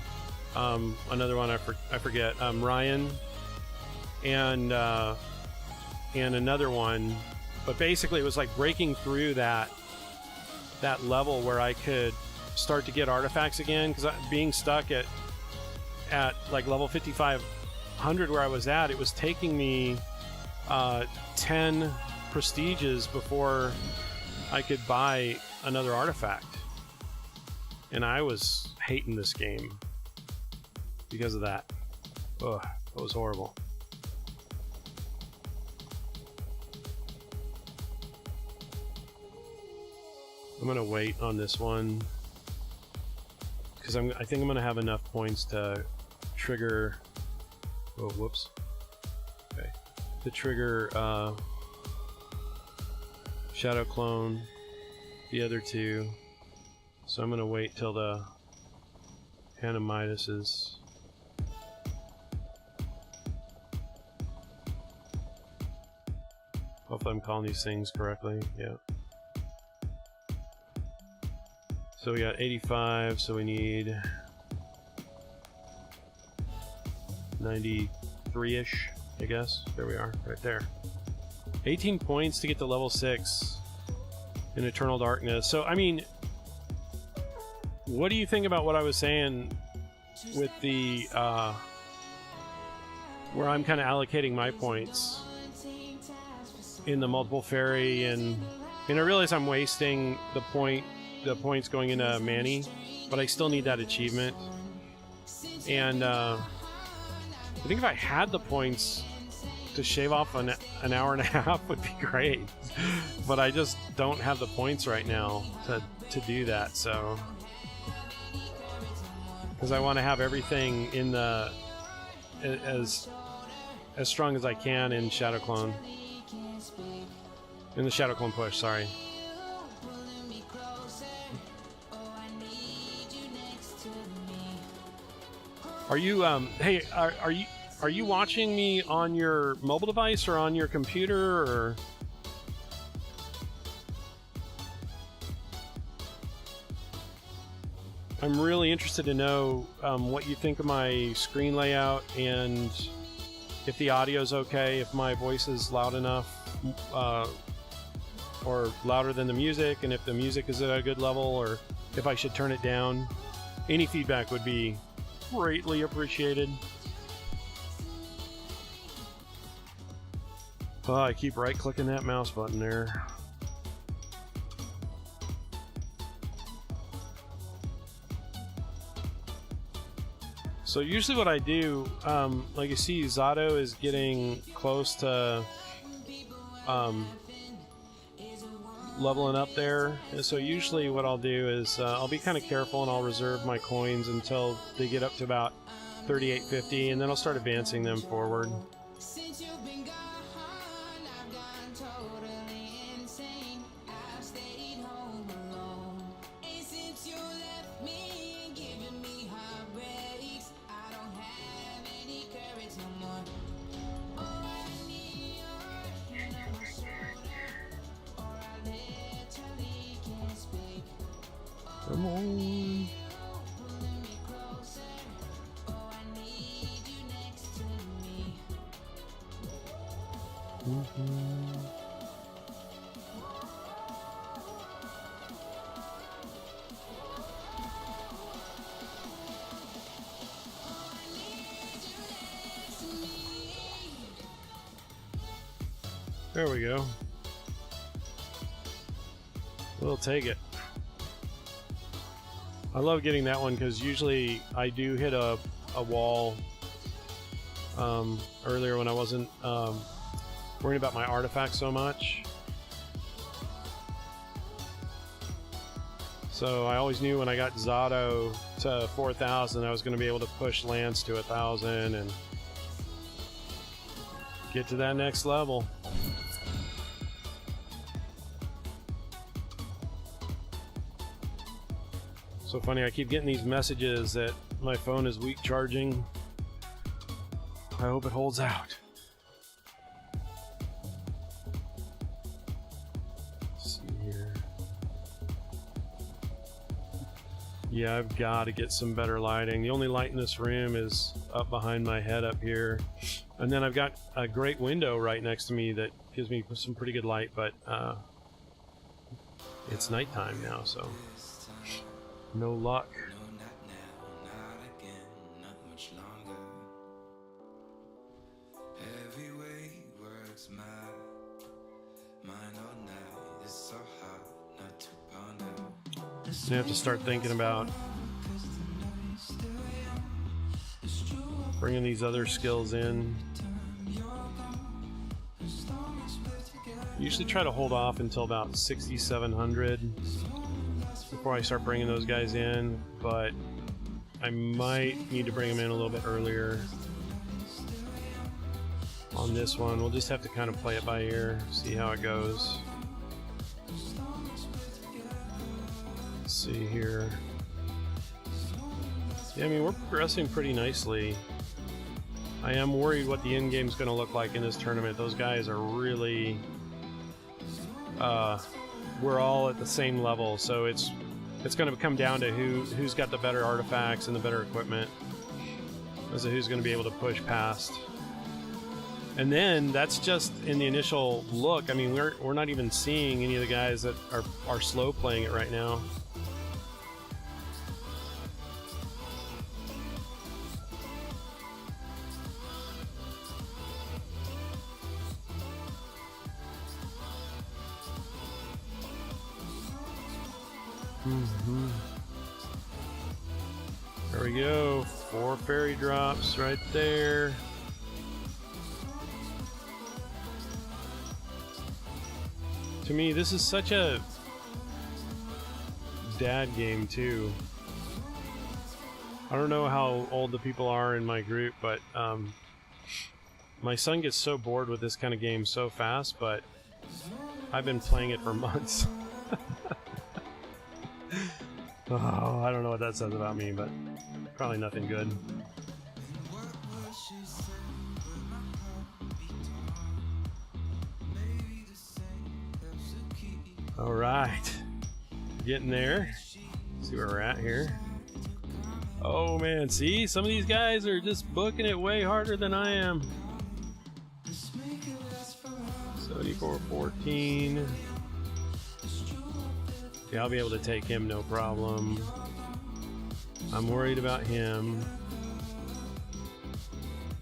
another one I forget, Ryan, and another one, but basically it was like breaking through that level where I could start to get artifacts again, because being stuck at like level 5500 where I was at, it was taking me 10 prestiges before I could buy another artifact, and I was hating this game because of that. Ugh, that was horrible. I'm gonna wait on this one because I think I'm gonna have enough points to trigger. Oh, whoops. Okay, to trigger Shadow Clone, the other two. So I'm gonna wait till the Hand of Midas is. Hopefully I'm calling these things correctly. Yeah. So we got 85, so we need 93-ish, I guess. There we are, right there. 18 points to get to level 6 in Eternal Darkness. So, I mean, what do you think about what I was saying with the, where I'm kind of allocating my points in the multiple fairy, and I realize I'm wasting the points going into Manny, but I still need that achievement. And I think if I had the points to shave off an hour and a half would be great, but I just don't have the points right now to do that. So, because I want to have everything in the as strong as I can in Shadow Clone, in the Shadow Clone push. Sorry. Are you hey, are you watching me on your mobile device or on your computer, or I'm really interested to know what you think of my screen layout, and if the audio's okay, if my voice is loud enough or louder than the music, and if the music is at a good level, or if I should turn it down. Any feedback would be greatly appreciated. Oh, I keep right-clicking that mouse button there. So usually what I do, like you see, Zato is getting close to leveling up there. And so usually what I'll do is I'll be kind of careful, and I'll reserve my coins until they get up to about 3850, and then I'll start advancing them forward. Come on. There we go. We'll take it. I love getting that one because usually I do hit a wall earlier when I wasn't worrying about my artifacts so much. So I always knew when I got Zato to 4,000 I was going to be able to push Lance to 1,000 and get to that next level. So funny, I keep getting these messages that my phone is weak charging. I hope it holds out. Let's see here. Yeah, I've got to get some better lighting. The only light in this room is up behind my head up here. And then I've got a great window right next to me that gives me some pretty good light, but it's nighttime now, so no luck. No, not now, not again, not much longer. Every way works my mind all night. It's so hard not to ponder. I have to start thinking about bringing these other skills in. Usually try to hold off until about 6,700 before I start bringing those guys in, but I might need to bring them in a little bit earlier on this one. We'll just have to kind of play it by ear, see how it goes. Let's see here. Yeah, I mean, we're progressing pretty nicely. I am worried what the end game's going to look like in this tournament. Those guys are really... we're all at the same level, so it's going to come down to who's got the better artifacts and the better equipment as to who's going to be able to push past. And then that's just in the initial look. I mean, we're not even seeing any of the guys that are slow playing it right now. There we go. 4 fairy drops right there. To me, this is such a dad game too. I don't know how old the people are in my group, but my son gets so bored with this kind of game so fast, but I've been playing it for months. Oh, I don't know what that says about me, but probably nothing good. All right, getting there. See where we're at here. Oh man, see, some of these guys are just booking it way harder than I am. 74-14. Yeah, I'll be able to take him no problem. I'm worried about him.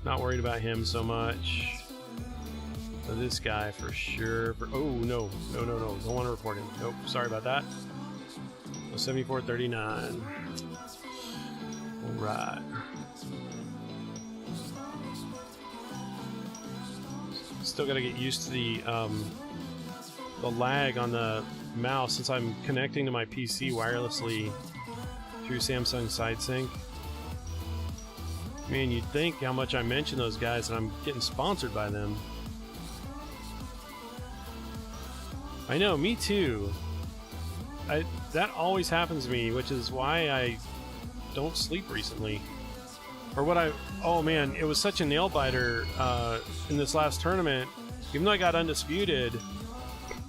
Not worried about him so much. So this guy for sure. Oh no. Don't want to report him. Nope, sorry about that. So 74-39. Alright. Still gotta get used to the lag on the mouse since I'm connecting to my PC wirelessly through Samsung SideSync. Man, you'd think how much I mention those guys and I'm getting sponsored by them. I know, me too. That always happens to me, which is why I don't sleep recently. Or oh man, it was such a nail biter in this last tournament. Even though I got undisputed,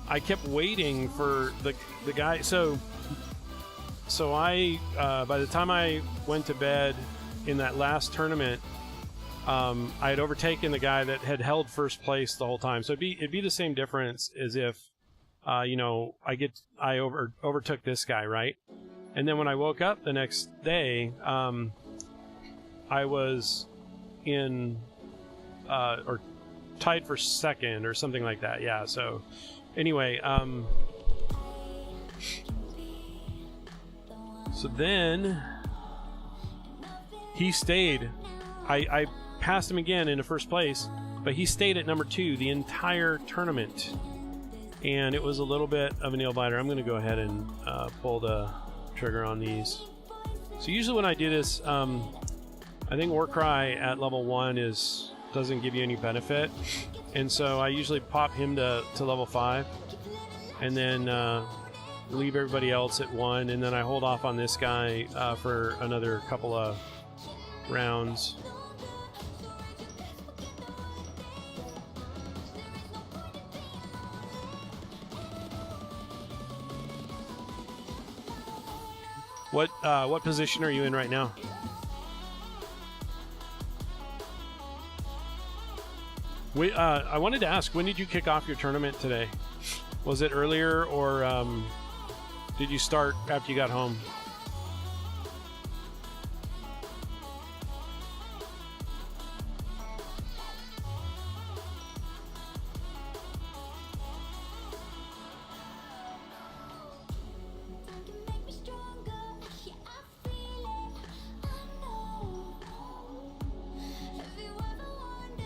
I kept waiting for the guy. So I by the time I went to bed in that last tournament, I had overtaken the guy that had held first place the whole time. So it'd be the same difference as if you know, I overtook this guy, right? And then when I woke up the next day, I was in or tied for second or something like that. Yeah. So anyway, so then he stayed. I passed him again into first place, but he stayed at number 2 the entire tournament. And it was a little bit of a nail biter. I'm going to go ahead and pull the trigger on these. So usually when I do this, I think Warcry at level 1 doesn't give you any benefit. And so I usually pop him to level 5. And then leave everybody else at 1. And then I hold off on this guy for another couple of rounds. What position are you in right now? I wanted to ask, when did you kick off your tournament today? Was it earlier, or did you start after you got home?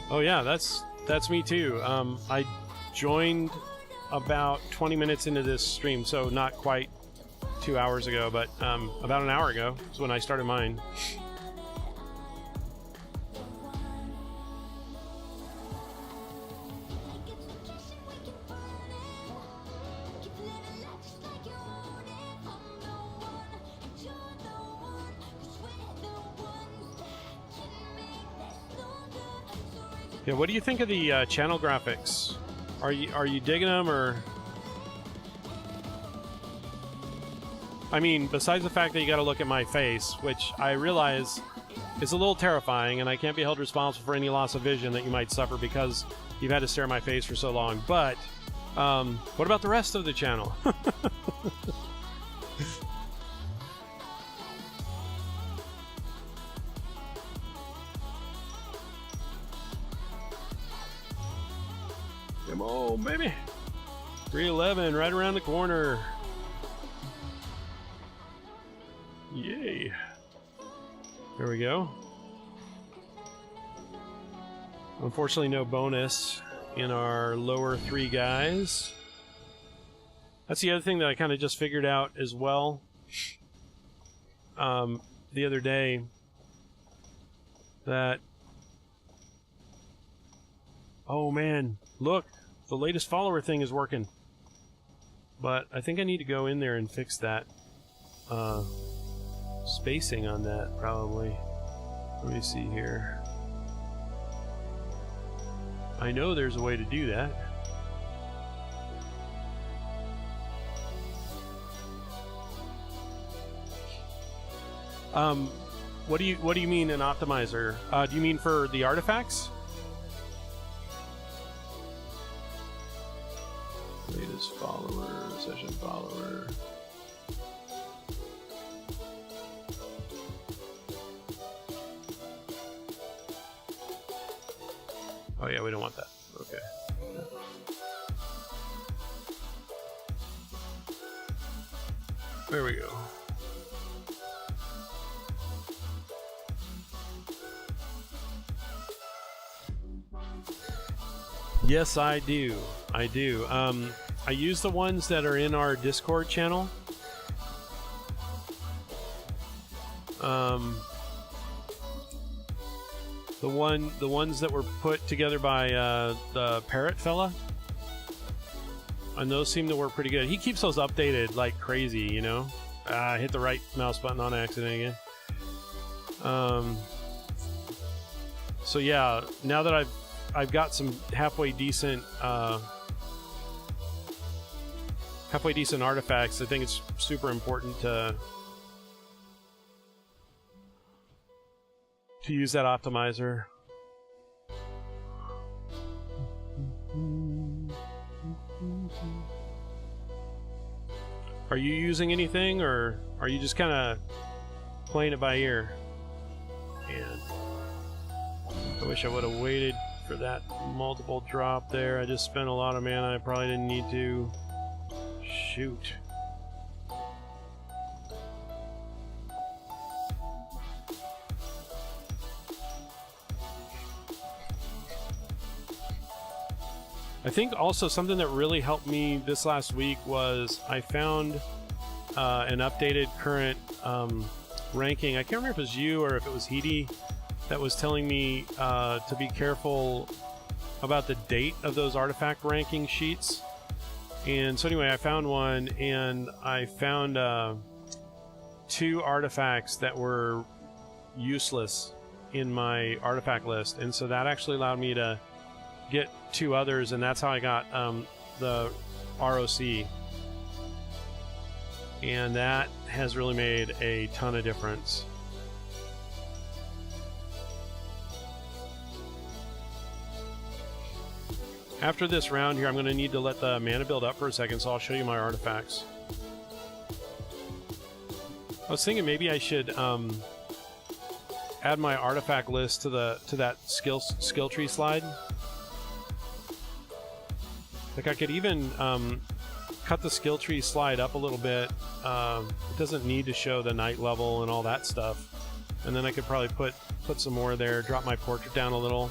Oh yeah, that's me too. I joined about 20 minutes into this stream, so not quite 2 hours ago, but about an hour ago is when I started mine. Yeah, what do you think of the channel graphics? Are you digging them, or? I mean, besides the fact that you got to look at my face, which I realize is a little terrifying, and I can't be held responsible for any loss of vision that you might suffer because you've had to stare at my face for so long. But what about the rest of the channel? Come on, baby. 311 right around the corner. Yay. There we go. Unfortunately, no bonus in our lower three guys. That's the other thing that I kind of just figured out as well the other day, that, oh man, look, the latest follower thing is working. But I think I need to go in there and fix that spacing on that, probably. Let me see here. I know there's a way to do that. What do you mean an optimizer? Do you mean for the artifacts? Latest follower, session follower. Oh yeah, we don't want that. Okay. There we go. Yes, I do. I do. I use the ones that are in our Discord channel. The ones that were put together by the Parrot fella, and those seem to work pretty good. He keeps those updated like crazy, you know. I hit the right mouse button on accident again. So yeah, now that I've got some halfway decent artifacts, I think it's super important to use that optimizer. Are you using anything, or are you just kind of playing it by ear? Man, I wish I would have waited for that multiple drop there. I just spent a lot of mana I probably didn't need to. Shoot. I think also something that really helped me this last week was I found an updated current ranking. I can't remember if it was you or if it was Heidi that was telling me to be careful about the date of those artifact ranking sheets. And so anyway, I found one, and I found 2 artifacts that were useless in my artifact list, and so that actually allowed me to get 2 others, and that's how I got the ROC. and that has really made a ton of difference. After this round here, I'm going to need to let the mana build up for a second, so I'll show you my artifacts. I was thinking maybe I should add my artifact list to that skill tree slide. Like I could even cut the skill tree slide up a little bit. It doesn't need to show the night level and all that stuff. And then I could probably put some more there, drop my portrait down a little.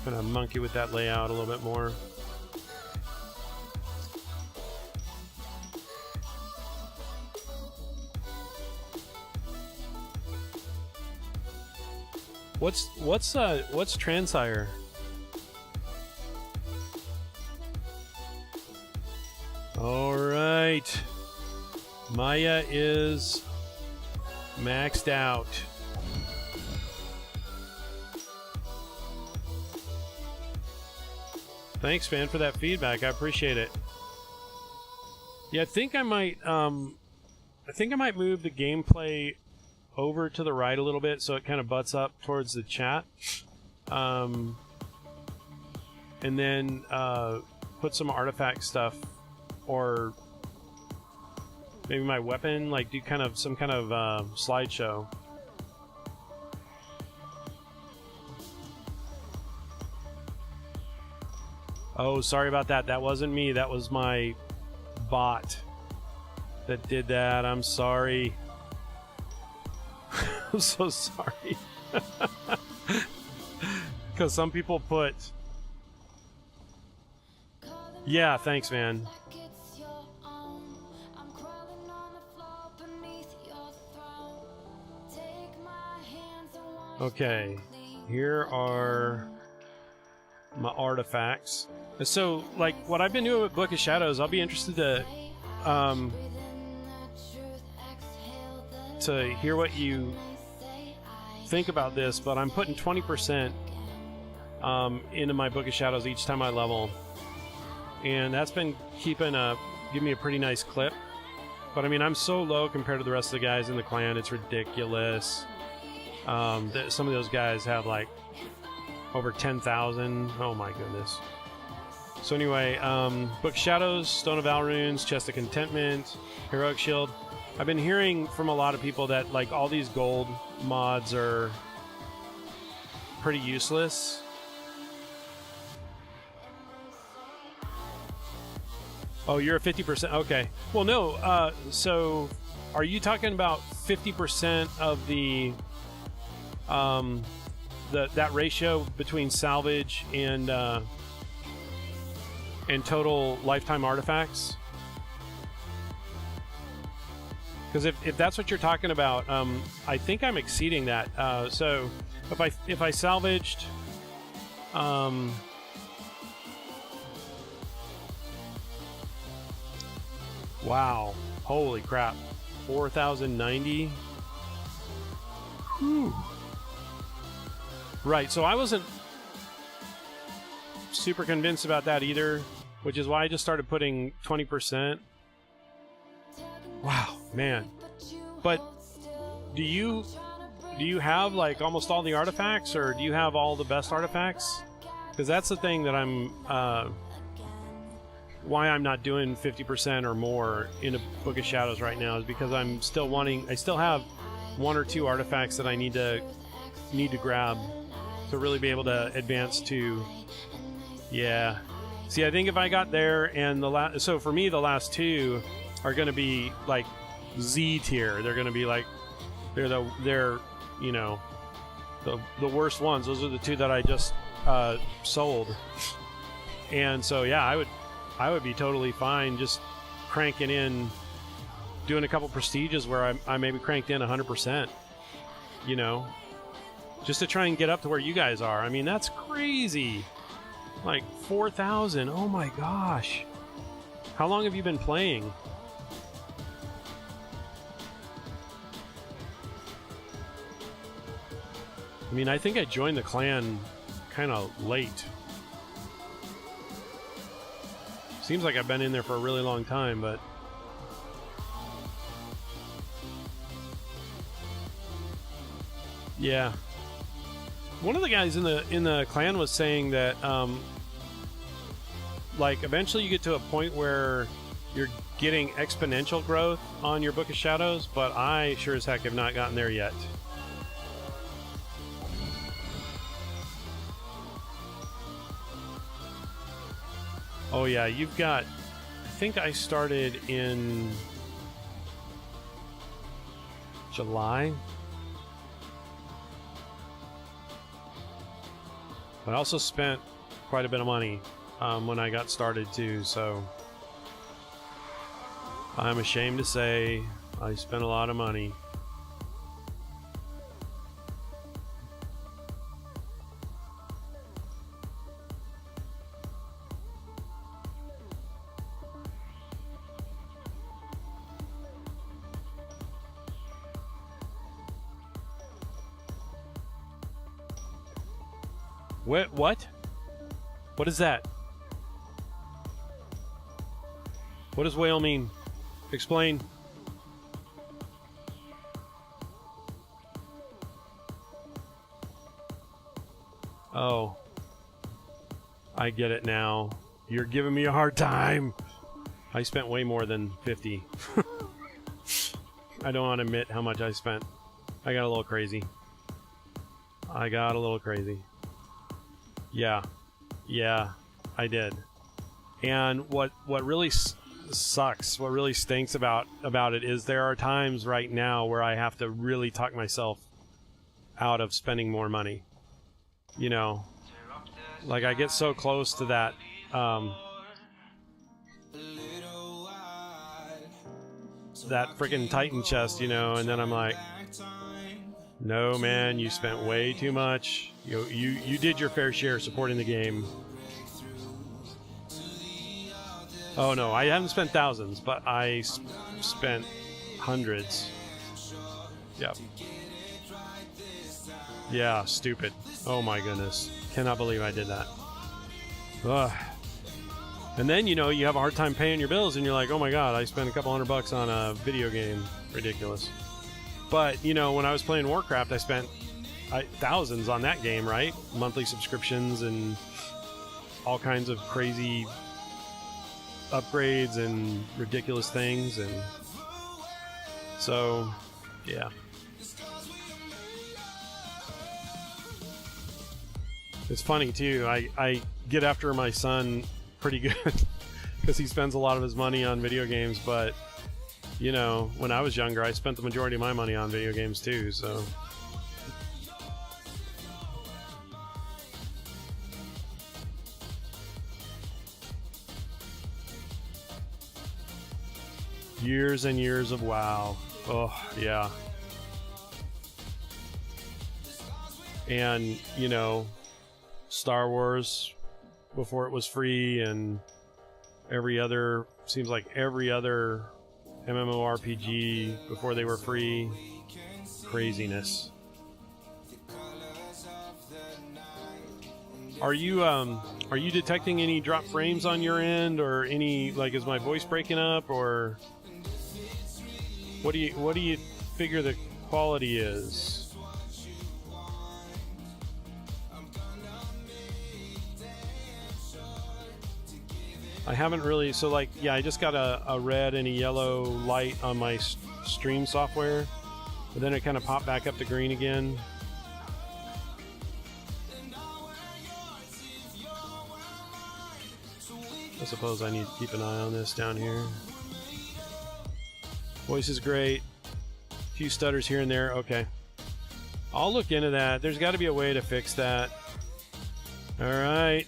Kind of monkey with that layout a little bit more. What's Transire? All right, Maya is maxed out. Thanks, man, for that feedback. I appreciate it. Yeah, I think I might move the gameplay over to the right a little bit so it kind of butts up towards the chat. And then put some artifact stuff, or maybe my weapon, like do kind of some kind of slideshow. Oh, sorry about that. That wasn't me. That was my bot that did that. I'm sorry. I'm so sorry. Because some people put... Yeah, thanks, man. Okay, here are my artifacts. So, like, what I've been doing with Book of Shadows, I'll be interested to hear what you think about this, but I'm putting 20% into my Book of Shadows each time I level, and that's been giving me a pretty nice clip. But I mean, I'm so low compared to the rest of the guys in the clan, it's ridiculous. Some of those guys have like over 10,000. Oh my goodness. So anyway, Book of Shadows, Stone of Alrunes, Chest of Contentment, Heroic Shield. I've been hearing from a lot of people that like all these gold mods are pretty useless. Oh, you're a 50%. Okay. Well, no. So, are you talking about 50% of the that ratio between salvage and total lifetime artifacts? Because if that's what you're talking about, I think I'm exceeding that. So if I salvaged, wow, holy crap, 4,090. Whew. Right, so I wasn't super convinced about that either, which is why I just started putting 20%. Wow, man. But do you have like almost all the artifacts, or do you have all the best artifacts? Because that's the thing that I'm why I'm not doing 50% or more in a Book of Shadows right now, is because I still have one or two artifacts that I need to grab to really be able to advance to. Yeah. See, I think if I got there, and so for me, the last two are going to be like Z tier. They're going to be like, they're you know, the worst ones. Those are the two that I just sold. And so yeah, I would be totally fine just cranking in, doing a couple prestiges where I maybe cranked in 100%, you know, just to try and get up to where you guys are. I mean, that's crazy. Like 4,000. Oh my gosh. How long have you been playing? I mean, I think I joined the clan kind of late. Seems like I've been in there for a really long time, but Yeah. One of the guys in the clan was saying that like eventually you get to a point where you're getting exponential growth on your Book of Shadows, but I sure as heck have not gotten there yet. Oh yeah, you've got, I think I started in July. But I also spent quite a bit of money when I got started too, so I'm ashamed to say I spent a lot of money. What? What is that? What does whale mean? Explain. Oh. I get it now. You're giving me a hard time. I spent way more than 50. I don't want to admit how much I spent. I got a little crazy. Yeah, I did. And what really sucks, what really stinks about it is there are times right now where I have to really talk myself out of spending more money. You know, like I get so close to that. That freaking Titan chest, you know, and then I'm like, no, man, you spent way too much. You did your fair share supporting the game. Oh no, I haven't spent thousands, but I spent hundreds. Yep. Yeah, stupid. Oh my goodness. Cannot believe I did that. Ugh. And then, you know, you have a hard time paying your bills and you're like, oh my god, I spent a couple $100 on a video game. Ridiculous. But, you know, when I was playing Warcraft, I spent thousands on that game, right? Monthly subscriptions and all kinds of crazy upgrades and ridiculous things. And so, yeah. It's funny, too. I get after my son pretty good because he spends a lot of his money on video games, but you know, when I was younger, I spent the majority of my money on video games too, so. Years and years of WoW. Oh, yeah. And, you know, Star Wars before it was free, and seems like every other MMORPG before they were free. Craziness. Are you detecting any drop frames on your end, or any, like, is my voice breaking up, or what do you figure the quality is? I haven't really, so like, yeah, I just got a red and a yellow light on my stream software, but then it kind of popped back up to green again. I suppose I need to keep an eye on this down here. Voice is great. A few stutters here and there. Okay. I'll look into that. There's got to be a way to fix that. All right.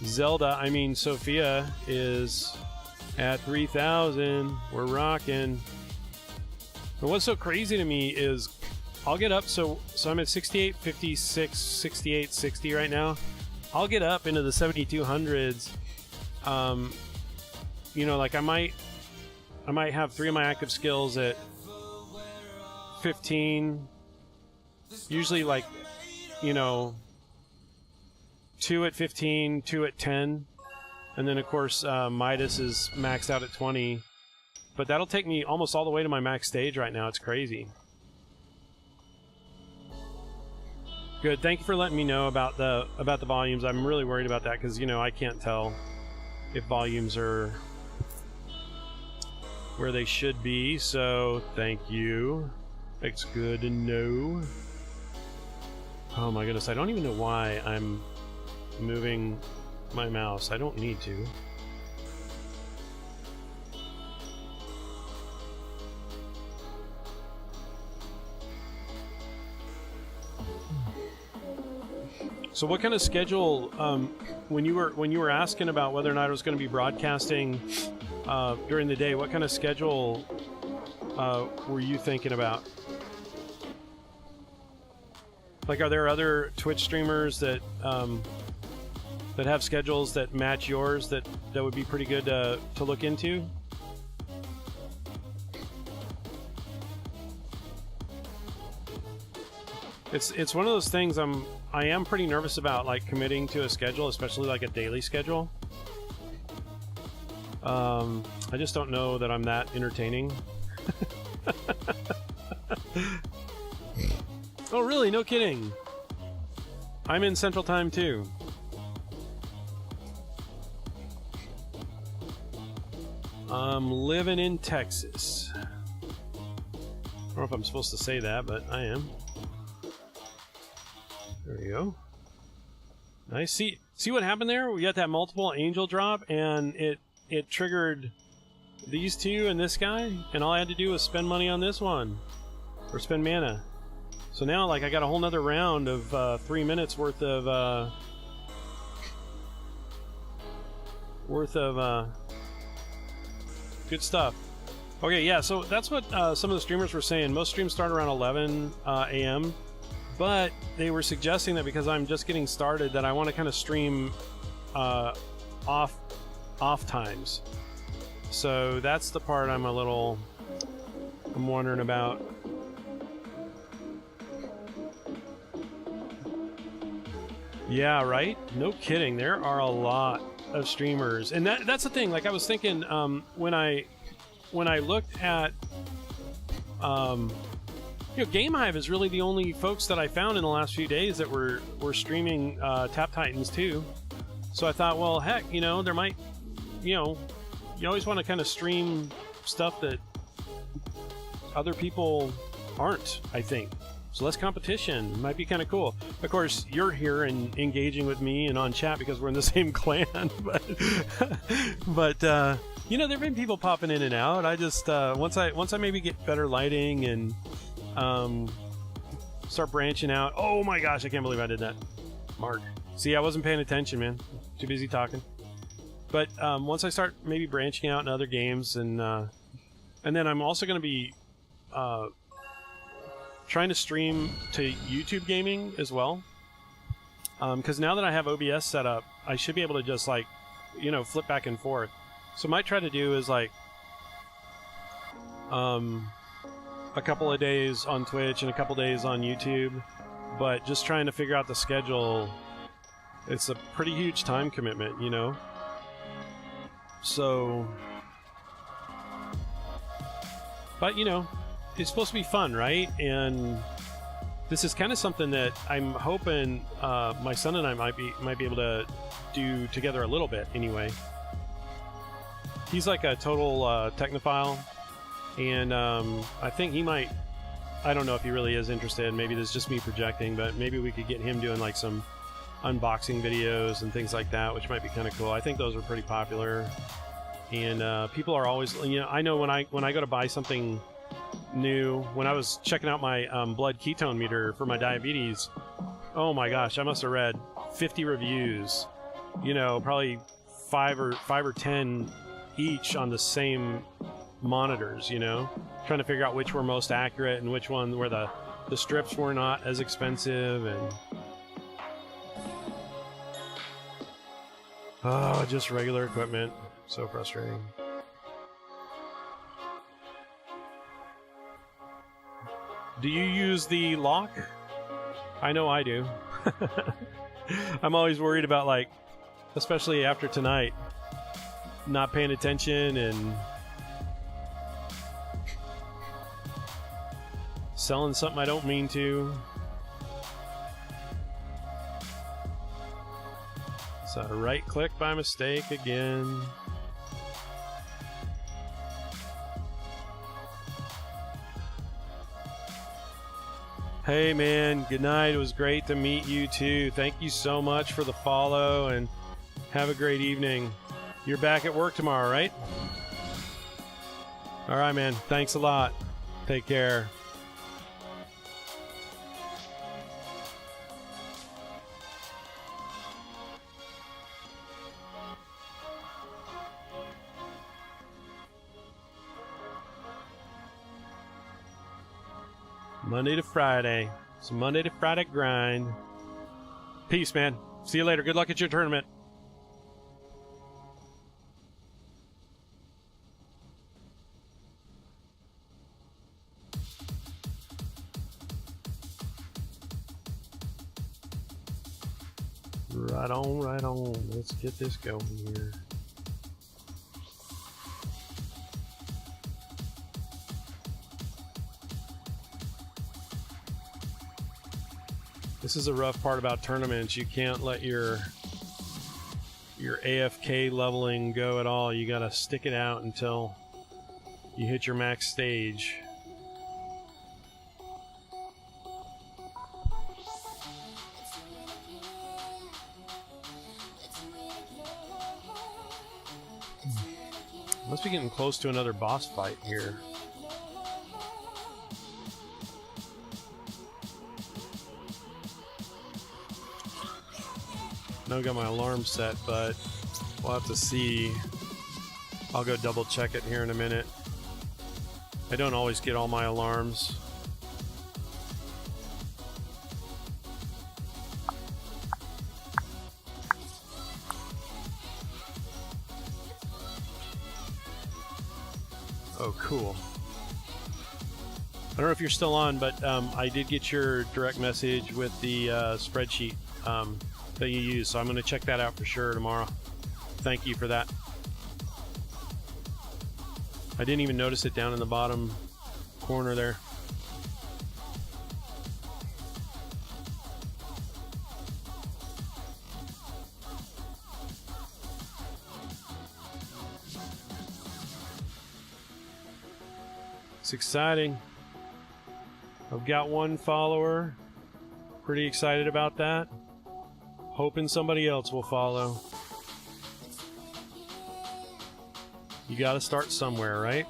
Sophia is at 3,000. We're rocking. But what's so crazy to me is I'll get up, so I'm at 68, 56, 68, 60 right now. I'll get up into the 7200s. You know, like I might have 3 of my active skills at 15. Usually, like, you know, 2 at 15, 2 at 10, and then of course Midas is maxed out at 20. But that'll take me almost all the way to my max stage right now. It's crazy. Good. Thank you for letting me know about the volumes. I'm really worried about that because, you know, I can't tell if volumes are where they should be. So thank you. It's good to know. Oh my goodness, I don't even know why I'm moving my mouse. I don't need to. So what kind of schedule, when you were asking about whether or not I was going to be broadcasting during the day, what kind of schedule were you thinking about? Like, are there other Twitch streamers that that have schedules that match yours that would be pretty good to look into? It's one of those things I am pretty nervous about, like committing to a schedule, especially like a daily schedule. I just don't know that I'm that entertaining. Oh, really? No kidding. I'm in Central Time too. I'm living in Texas. I don't know if I'm supposed to say that, but I am. There we go. Nice. See what happened there? We got that multiple angel drop, and it triggered these two and this guy, and all I had to do was spend money on this one, or spend mana. So now, like, I got a whole nother round of 3 minutes worth of good stuff. Okay, yeah. So that's what some of the streamers were saying. Most streams start around 11 a.m. But they were suggesting that because I'm just getting started, that I want to kind of stream off times. So that's the part I'm wondering about. Yeah, right? No kidding. There are a lot of streamers. And that's the thing. Like, I was thinking when I looked at you know, GameHive is really the only folks that I found in the last few days that were streaming Tap Titans too. So I thought, well, heck, you know, there might, you know, you always want to kind of stream stuff that other people aren't, I think. So less competition. It might be kind of cool. Of course, you're here and engaging with me and on chat because we're in the same clan. But you know, there've been people popping in and out. I just once I maybe get better lighting and start branching out. Oh my gosh, I can't believe I did that. Mark. See, I wasn't paying attention, man. Too busy talking. But once I start maybe branching out in other games, and then I'm also going to be trying to stream to YouTube gaming as well. Because now that I have OBS set up, I should be able to just, like, you know, flip back and forth. So what I might try to do is, like, a couple of days on Twitch and a couple days on YouTube, but just trying to figure out the schedule. It's a pretty huge time commitment, you know? So, but, you know, it's supposed to be fun, right? And this is kind of something that I'm hoping my son and I might be able to do together a little bit anyway. He's like a total technophile, and I think he might, I don't know if he really is interested. Maybe this is just me projecting, but maybe we could get him doing like some unboxing videos and things like that, which might be kind of cool. I think those are pretty popular, and people are always, you know, I know when I go to buy something new, when I was checking out my blood ketone meter for my diabetes, oh my gosh, I must have read 50 reviews, you know, probably five or 10 each on the same monitors, you know, trying to figure out which were most accurate and which one where the strips were not as expensive. And oh, just regular equipment. So frustrating. Do you use the lock? I know I do. I'm always worried about, like, especially after tonight, not paying attention and selling something I don't mean to. So right click by mistake again. Hey man, good night. It was great to meet you too. Thank you so much for the follow and have a great evening. You're back at work tomorrow, right? All right, man. Thanks a lot. Take care. Monday to Friday. It's a Monday to Friday grind. Peace, man. See you later. Good luck at your tournament. Right on, right on. Let's get this going here. This is a rough part about tournaments. You can't let your AFK leveling go at all. You gotta stick it out until you hit your max stage. Must be getting close to another boss fight here. I got my alarm set, but we'll have to see. I'll go double check it here in a minute. I don't always get all my alarms. Oh, cool. I don't know if you're still on, but I did get your direct message with the spreadsheet that you use, so I'm going to check that out for sure tomorrow. Thank you for that. I didn't even notice it down in the bottom corner there. It's exciting. I've got one follower. Pretty excited about that. Hoping somebody else will follow. You gotta start somewhere, right?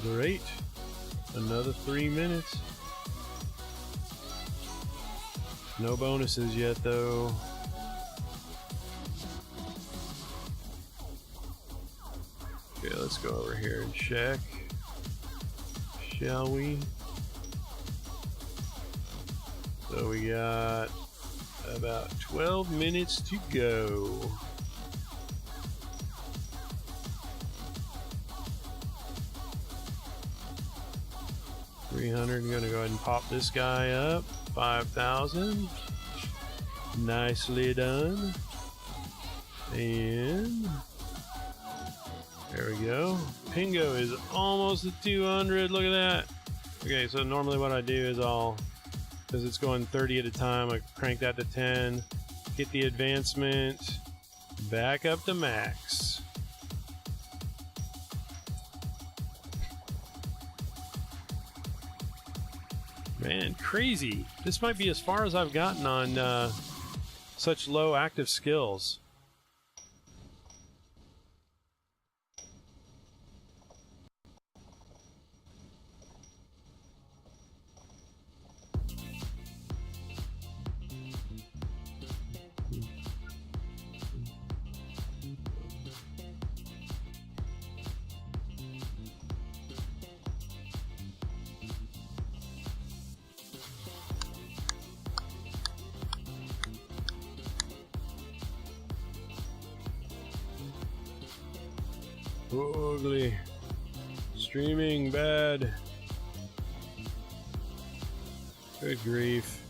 Great. Another 3 minutes. No bonuses yet, though. Okay, let's go over here and check. Shall we? So we got about 12 minutes to go. $300. I'm gonna go ahead and pop this guy up. 5,000. Nicely done. And there we go. Pingo is almost at 200. Look at that. Okay, so normally what I do is because it's going 30 at a time, I crank that to 10, get the advancement back up to max. Man, crazy. This might be as far as I've gotten on such low active skills. Ugly. Streaming bad. Good grief.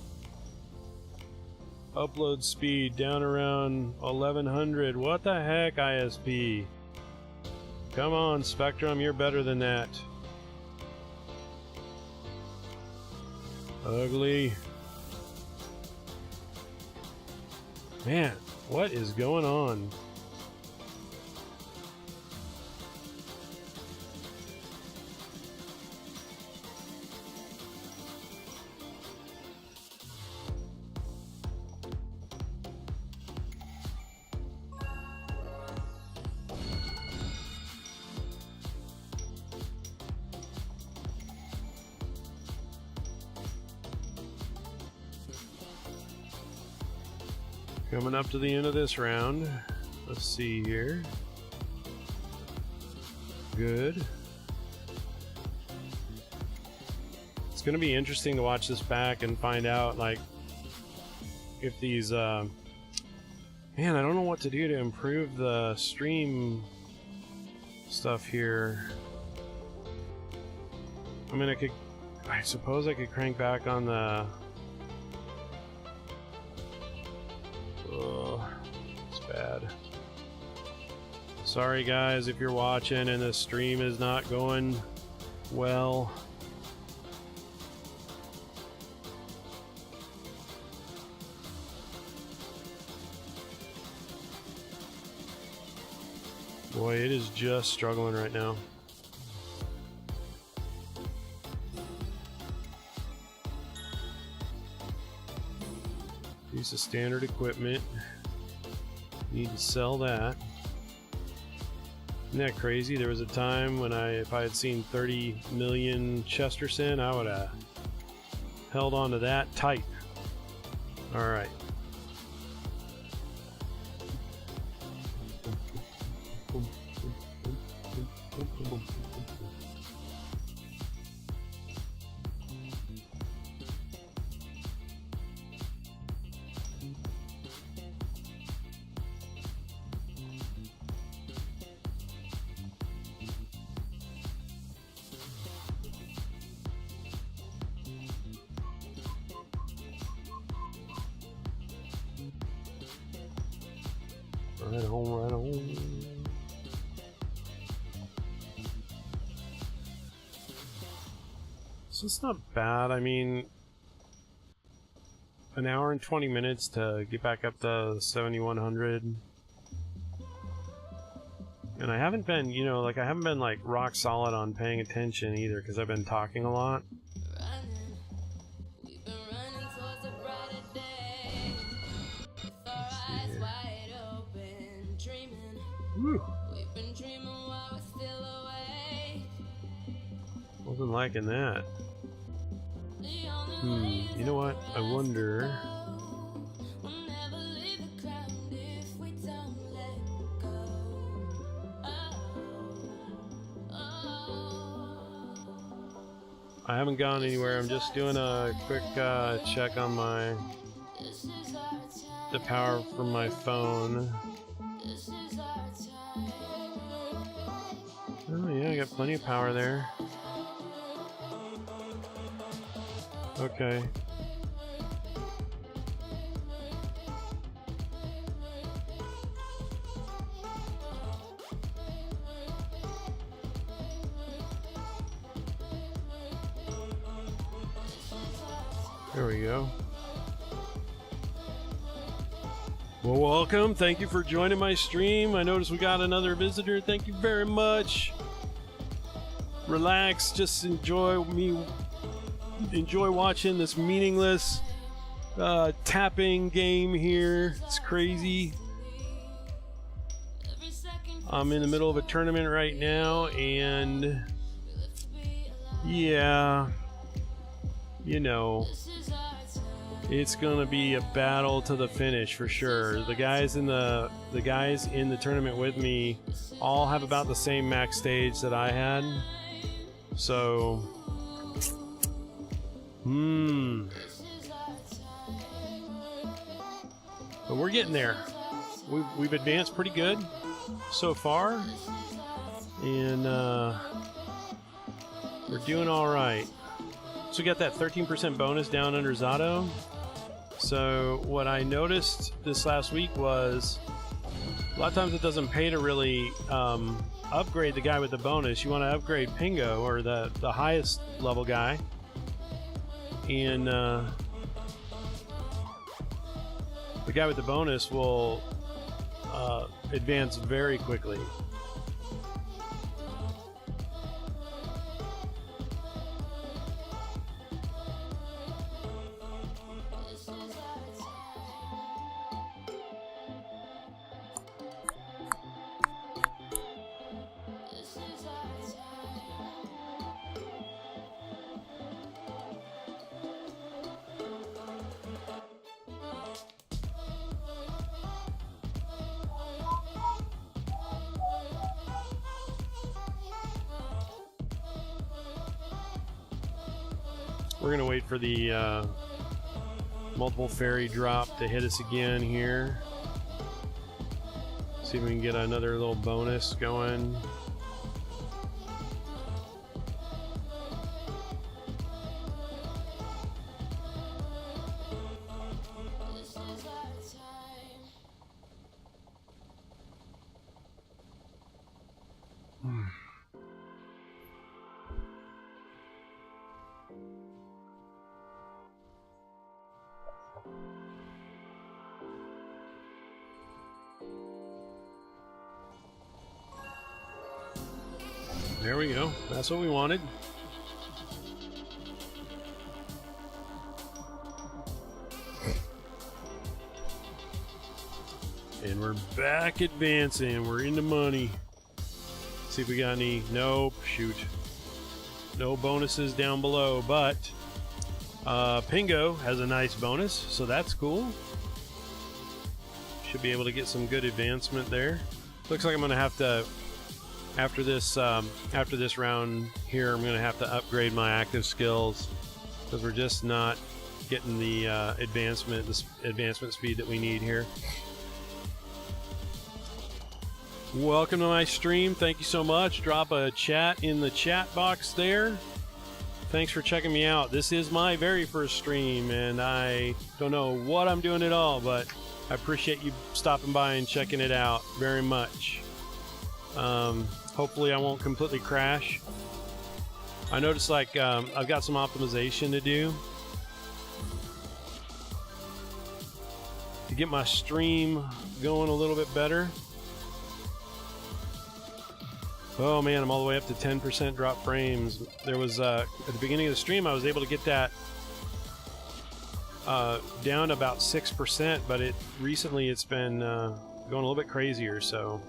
Upload speed down around 1100. What the heck, ISP? Come on, Spectrum, you're better than that. Ugly. Man, what is going on? Coming up to the end of this round. Let's see here. Good. It's going to be interesting to watch this back and find out, like, if these, man, I don't know what to do to improve the stream stuff here. I mean, I suppose I could crank back on the... Oh, it's bad. Sorry guys if you're watching and the stream is not going well. Boy, it is just struggling right now. Piece of standard equipment. Need to sell that. Isn't that crazy? There was a time when if I had seen 30 million Chesterton, I would have held on to that tight. All right. Right on, right on. So it's not bad. I mean, an hour and 20 minutes to get back up to 7,100. And I haven't been, you know, like I haven't been like rock solid on paying attention either because I've been talking a lot. Woo. Wasn't liking that. You know what? I wonder. I haven't gone anywhere. I'm just doing a quick check on the power from my phone. Oh yeah, I got plenty of power there. Okay. There we go. Well, welcome. Thank you for joining my stream. I noticed we got another visitor. Thank you very much. Relax. Just enjoy watching this meaningless tapping game here. It's crazy. I'm in the middle of a tournament right now, and yeah, you know, it's gonna be a battle to the finish for sure. The guys in the tournament with me all have about the same max stage that I had. So, but we're getting there. We've advanced pretty good so far. And we're doing all right. So we got that 13% bonus down under Zato. So what I noticed this last week was a lot of times it doesn't pay to really upgrade the guy with the bonus. You want to upgrade Pingo, or the highest level guy. And the guy with the bonus will advance very quickly. We're going to wait for the multiple fairy drop to hit us again here. See if we can get another little bonus going. There we go. That's what we wanted. And we're back advancing. We're in the money. See if we got any. Nope. Shoot. No bonuses down below, but Pingo has a nice bonus, so that's cool. Should be able to get some good advancement there. Looks like I'm going to have to, after this round here, I'm going to have to upgrade my active skills because we're just not getting the advancement speed that we need here. Welcome to my stream. Thank you so much. Drop a chat in the chat box there. Thanks for checking me out. This is my very first stream, and I don't know what I'm doing at all, but I appreciate you stopping by and checking it out very much. Hopefully I won't completely crash. I noticed like I've got some optimization to do to get my stream going a little bit better. Oh man, I'm all the way up to 10% drop frames. There was at the beginning of the stream I was able to get that down about 6%, but recently it's been going a little bit crazier. So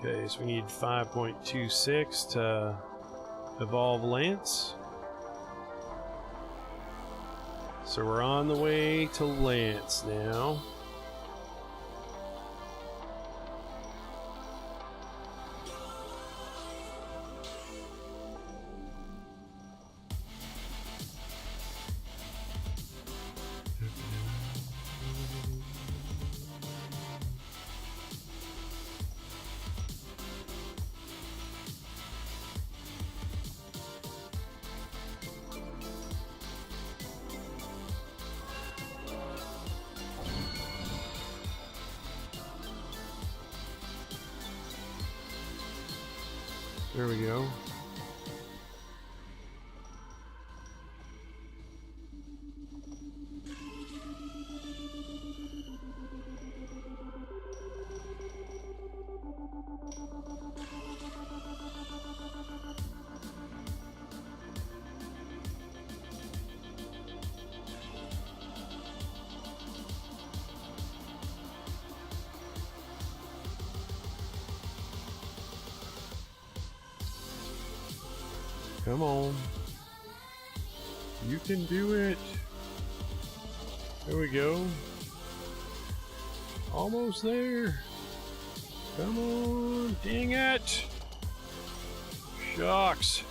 okay, so we need 5.26 to evolve Lance. So we're on the way to Lance now. There we go. Come on. You can do it. There we go. Almost there. Come on. Dang it. Shucks.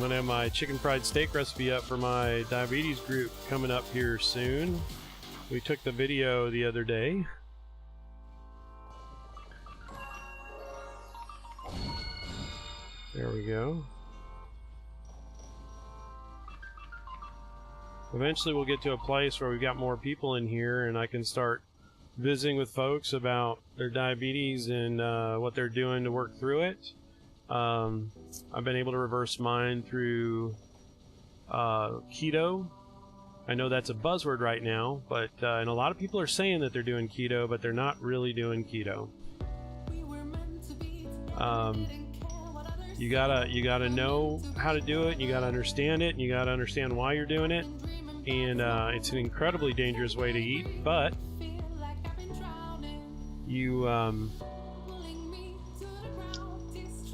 gonna have my chicken fried steak recipe up for my diabetes group coming up here soon. We took the video the other day. There we go. Eventually we'll get to a place where we've got more people in here and I can start visiting with folks about their diabetes and what they're doing to work through it. I've been able to reverse mine through keto. I know that's a buzzword right now, but and a lot of people are saying that they're doing keto, but they're not really doing keto. You gotta know how to do it. You gotta understand it. And you gotta understand why you're doing it. And it's an incredibly dangerous way to eat, but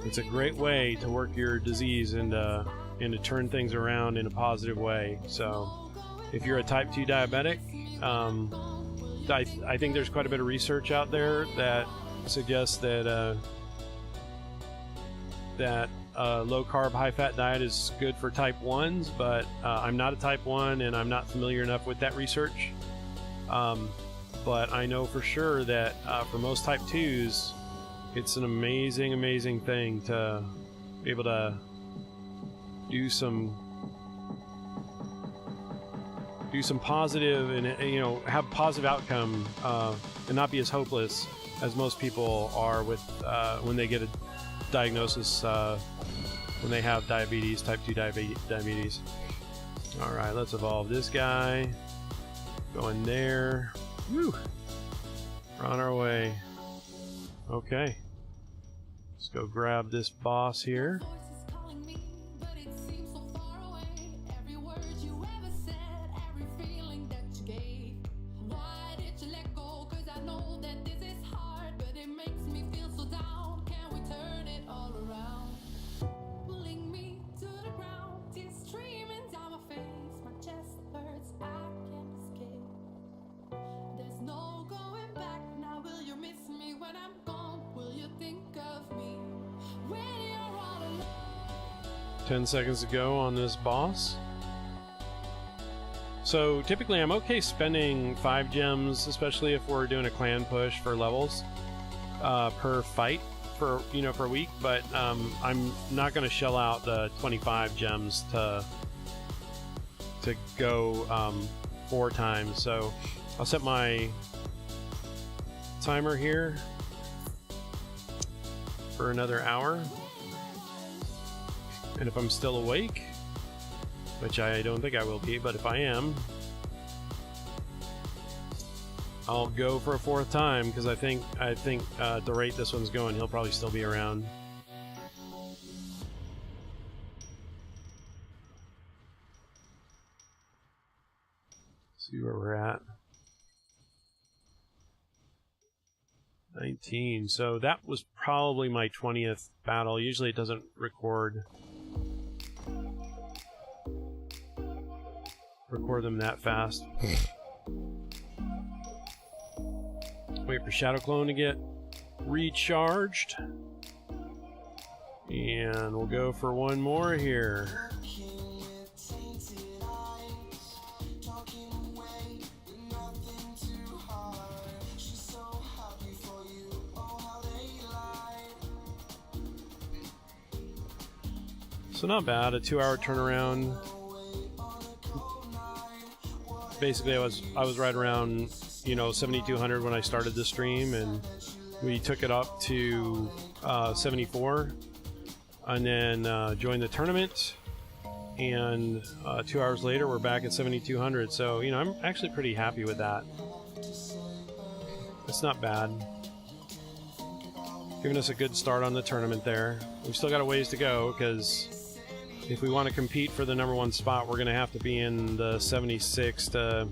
it's a great way to work your disease and to turn things around in a positive way. So if you're a type 2 diabetic, I think there's quite a bit of research out there that suggests that low carb, high fat diet is good for type 1s, but I'm not a type 1 and I'm not familiar enough with that research. But I know for sure that for most type 2s, it's an amazing thing to be able to do some positive and have positive outcome and not be as hopeless as most people are with when they get a diagnosis when they have diabetes, type 2 diabetes. All right, let's evolve this guy. Going there. Woo! We're on our way. Okay. Let's go grab this boss here. There's no going back now. Will you miss me when I'm gone? Will you think of me when you're all alone? 10 seconds to go on this boss. So typically I'm okay spending 5 gems, especially if we're doing a clan push for levels per fight for for a week, but I'm not going to shell out the 25 gems to go 4 times. So I'll set my timer here for another hour, and if I'm still awake, which I don't think I will be, but if I am, I'll go for a 4th time, because I think at the rate this one's going, he'll probably still be around. See where we're at. 19. So that was probably my 20th battle. Usually it doesn't record them that fast. Wait for Shadow Clone to get recharged. And we'll go for one more here. So not bad, a 2-hour turnaround. Basically, I was right around 7,200 when I started the stream, and we took it up to 74, and then joined the tournament. And 2 hours later, we're back at 7,200. So I'm actually pretty happy with that. It's not bad. Giving us a good start on the tournament there. We've still got a ways to go, because if we want to compete for the #1 spot, we're going to have to be in the 76 to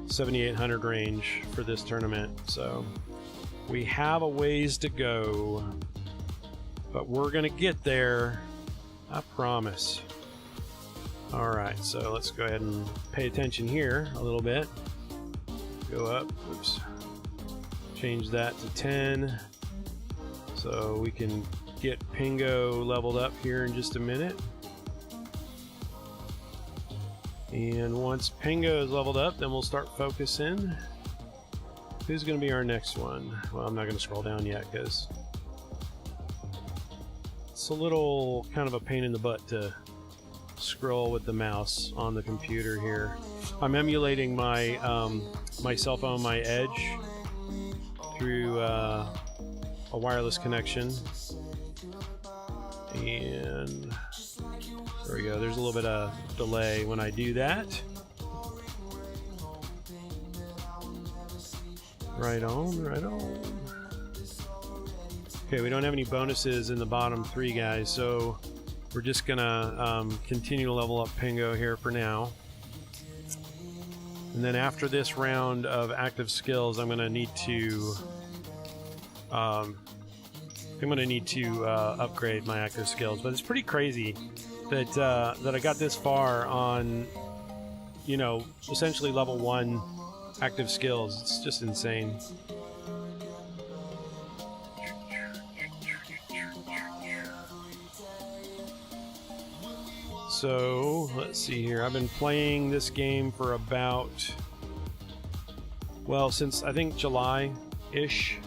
7,800 range for this tournament. So we have a ways to go, but we're going to get there, I promise. All right, so let's go ahead and pay attention here a little bit. Go up, oops. Change that to 10, so we can get Pingo leveled up here in just a minute. And once Pingo is leveled up, then we'll start focusing. Who's going to be our next one? Well, I'm not going to scroll down yet because it's a little kind of a pain in the butt to scroll with the mouse on the computer here. I'm emulating my my cell phone, my Edge, through a wireless connection, and there we go. There's a little bit of delay when I do that. Right on, right on. Okay, we don't have any bonuses in the bottom 3 guys, so we're just gonna continue to level up Pingo here for now. And then after this round of active skills, I'm gonna need to upgrade my active skills. But it's pretty crazy that that I got this far on, you know, essentially level 1 active skills. It's just insane. So, let's see here. I've been playing this game for about, well, since I think July-ish.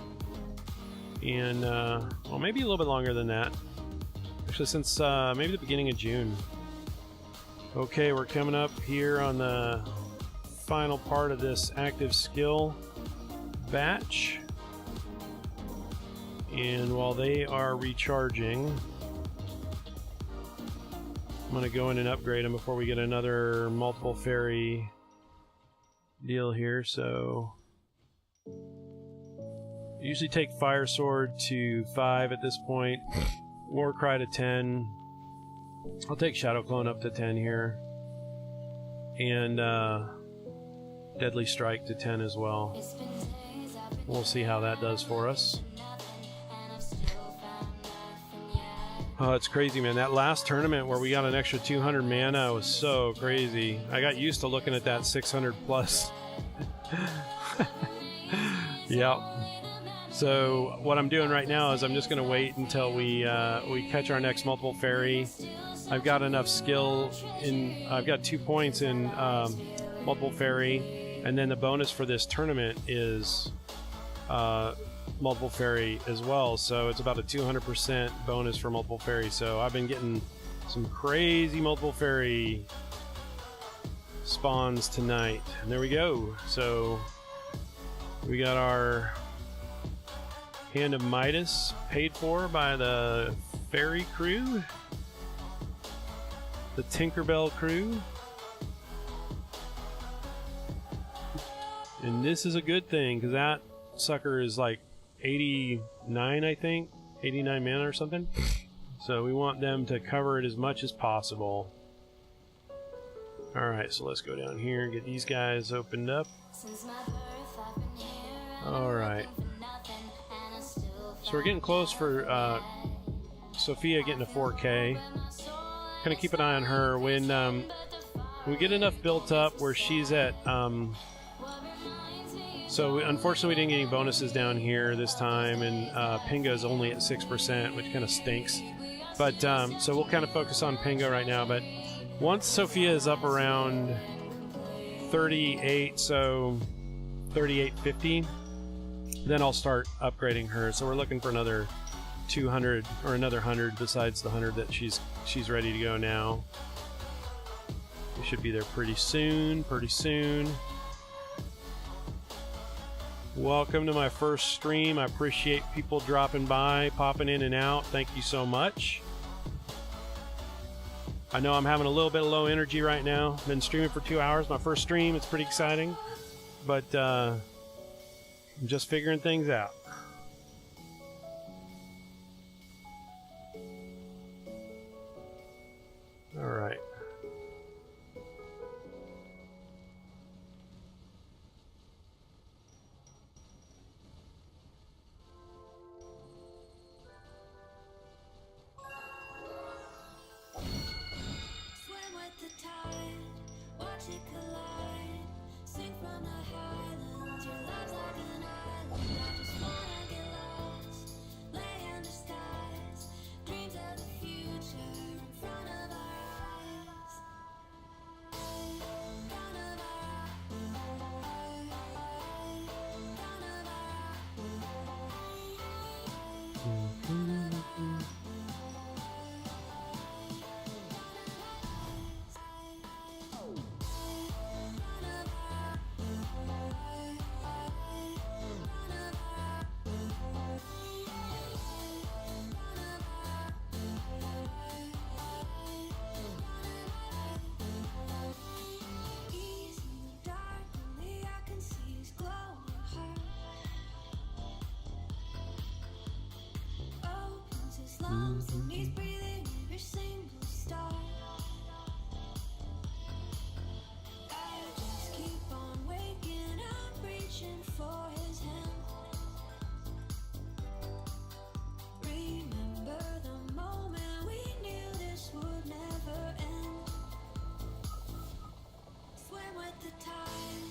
And, well, maybe a little bit longer than that. Actually, since maybe the beginning of June. Okay, we're coming up here on the final part of this active skill batch. And while they are recharging, I'm going to go in and upgrade them before we get another multiple fairy deal here. So, usually take Fire Sword to 5 at this point, Warcry to 10. I'll take Shadow Clone up to 10 here, and Deadly Strike to 10 as well. We'll see how that does for us. Oh, it's crazy, man. That last tournament where we got an extra 200 mana was so crazy. I got used to looking at that 600 plus. Yep. So what I'm doing right now is I'm just going to wait until we catch our next multiple fairy. I've got enough skill in. I've got 2 points in multiple fairy, and then the bonus for this tournament is multiple fairy as well, so it's about a 200% bonus for multiple fairy. So I've been getting some crazy multiple fairy spawns tonight, and there we go. So we got our Hand of Midas paid for by the fairy crew, the Tinkerbell crew, and this is a good thing because that sucker is like 89, I think, 89 mana or something. So we want them to cover it as much as possible. Alright, so let's go down here and get these guys opened up. Alright. So we're getting close for Sophia getting to 4K. Kind of keep an eye on her. When we get enough built up where she's at... So unfortunately we didn't get any bonuses down here this time, and Pingo's only at 6%, which kind of stinks. But so we'll kind of focus on Pingo right now. But once Sophia is up around 38, so 3850, then I'll start upgrading her. So we're looking for another 200 or another 100 besides the 100 that she's ready to go now. We should be there pretty soon. Welcome to my first stream. I appreciate people dropping by, popping in and out. Thank you so much. I know I'm having a little bit of low energy right now. Been streaming for 2 hours. My first stream. It's pretty exciting. But I'm just figuring things out. All right. lungs and he's breathing every single star. I just keep on waking up, reaching for his hand. Remember the moment we knew this would never end. Swim with the tide,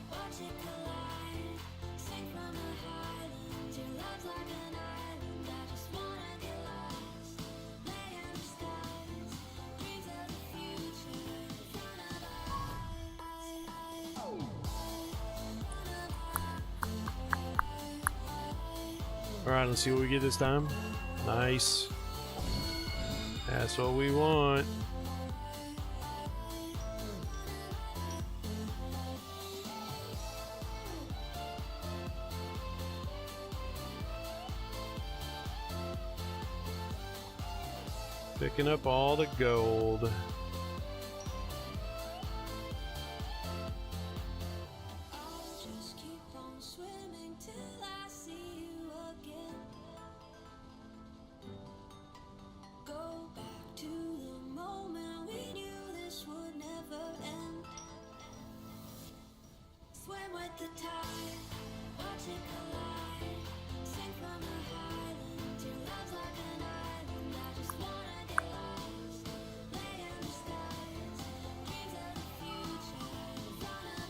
watch it collide. Sing from the highlands, your love's like an island. I just wanna get lost, lay in the skies. Dreams of the future in front of All right, let's see what we get this time. Nice. That's what we want. Picking up all the gold. just keep on swimming till I see you again. Go back to the moment we knew this would never end. Swim with the tide, watch it collide. Sing from the highlands, your love's like an island. I just wanna get lost, lay in the skies. Dreams of the future in front of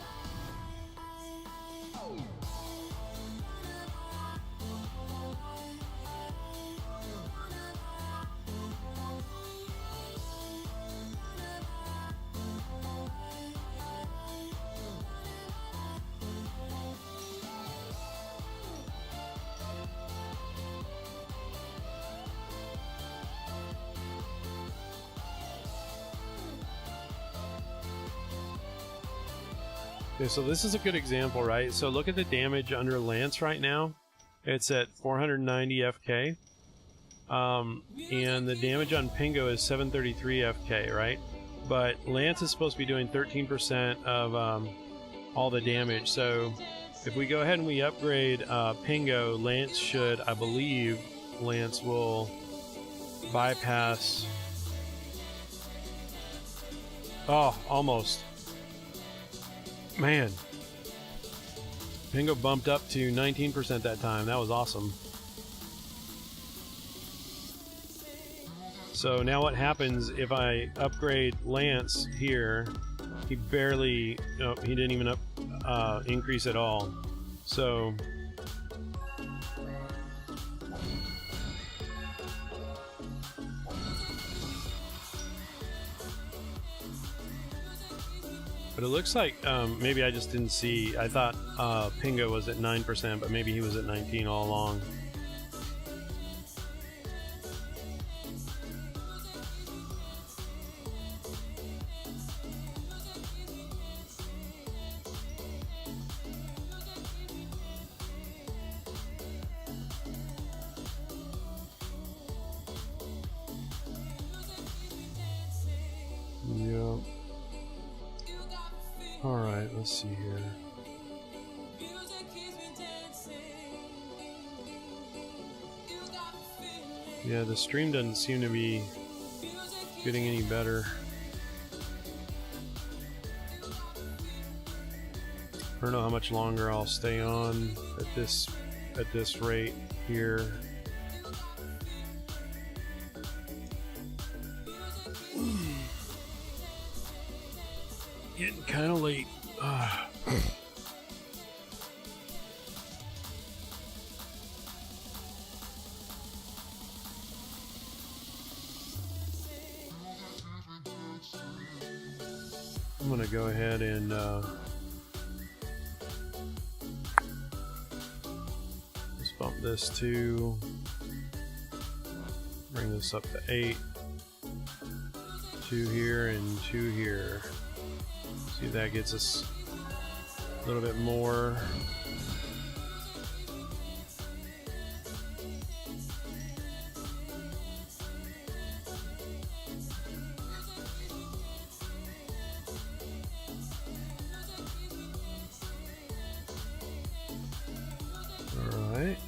Okay, so this is a good example, right? So look at the damage under Lance right now. It's at 490 FK. And the damage on Pingo is 733 FK, right? But Lance is supposed to be doing 13% of all the damage. So if we go ahead and we upgrade Pingo, Lance should, I believe, Lance will bypass... Oh, almost. Man, Pingo bumped up to 19% that time. That was awesome. So now what happens if I upgrade Lance here? He barely, no, he didn't even increase at all. So but it looks like maybe I just didn't see. I thought Pingo was at 9%, but maybe he was at 19 all along. Yep. Alright, let's see here. Yeah, the stream doesn't seem to be getting any better. I don't know how much longer I'll stay on at this rate here. Getting kind of late. I'm gonna go ahead and let's bump this to, bring this up to 8, 2 here and 2 here. See if that gets us a little bit more. All right.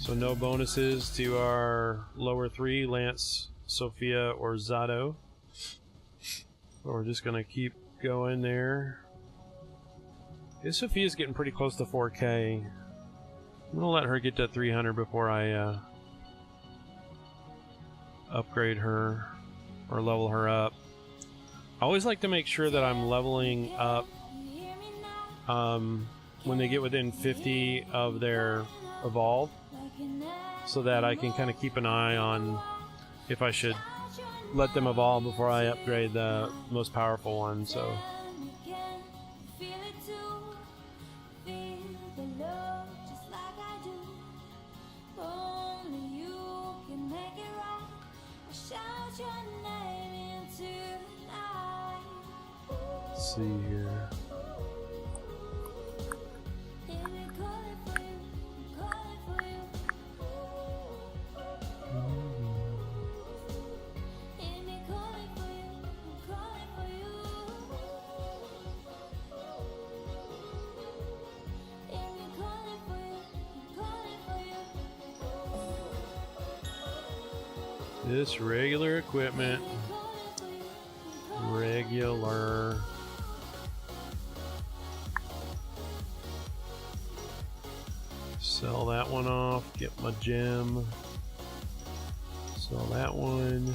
So no bonuses to our lower three, Lance, Sophia, or Zato. So we're just gonna keep going there. This Sophia's getting pretty close to 4K. I'm gonna let her get to 300 before I upgrade her or level her up. I always like to make sure that I'm leveling up when they get within 50 of their evolve, so that I can kind of keep an eye on if I should let them evolve before I upgrade the most powerful one. So let's see here. This regular equipment. Regular. Sell that one off, get my gem. Sell that one.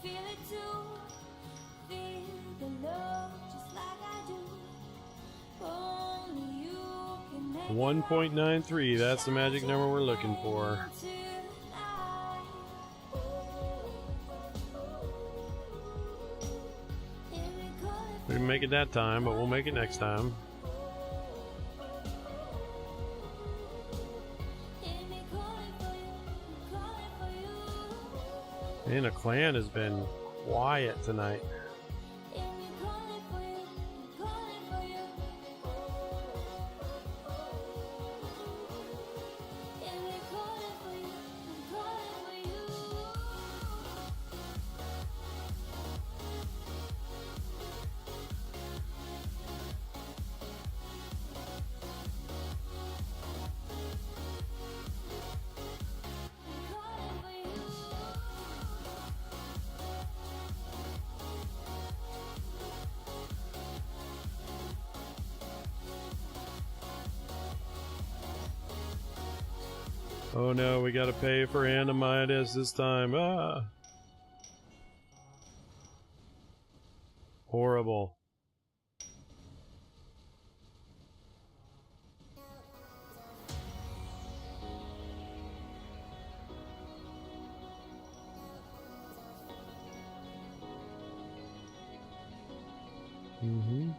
Feel it too, feel the love just like I do. Only you can make 1.93, that's the magic number we're looking for. We didn't make it that time, but we'll make it next time. And a clan has been quiet tonight. Oh no, we gotta pay for Andamitis this time. Ah! Horrible. Mm-hmm.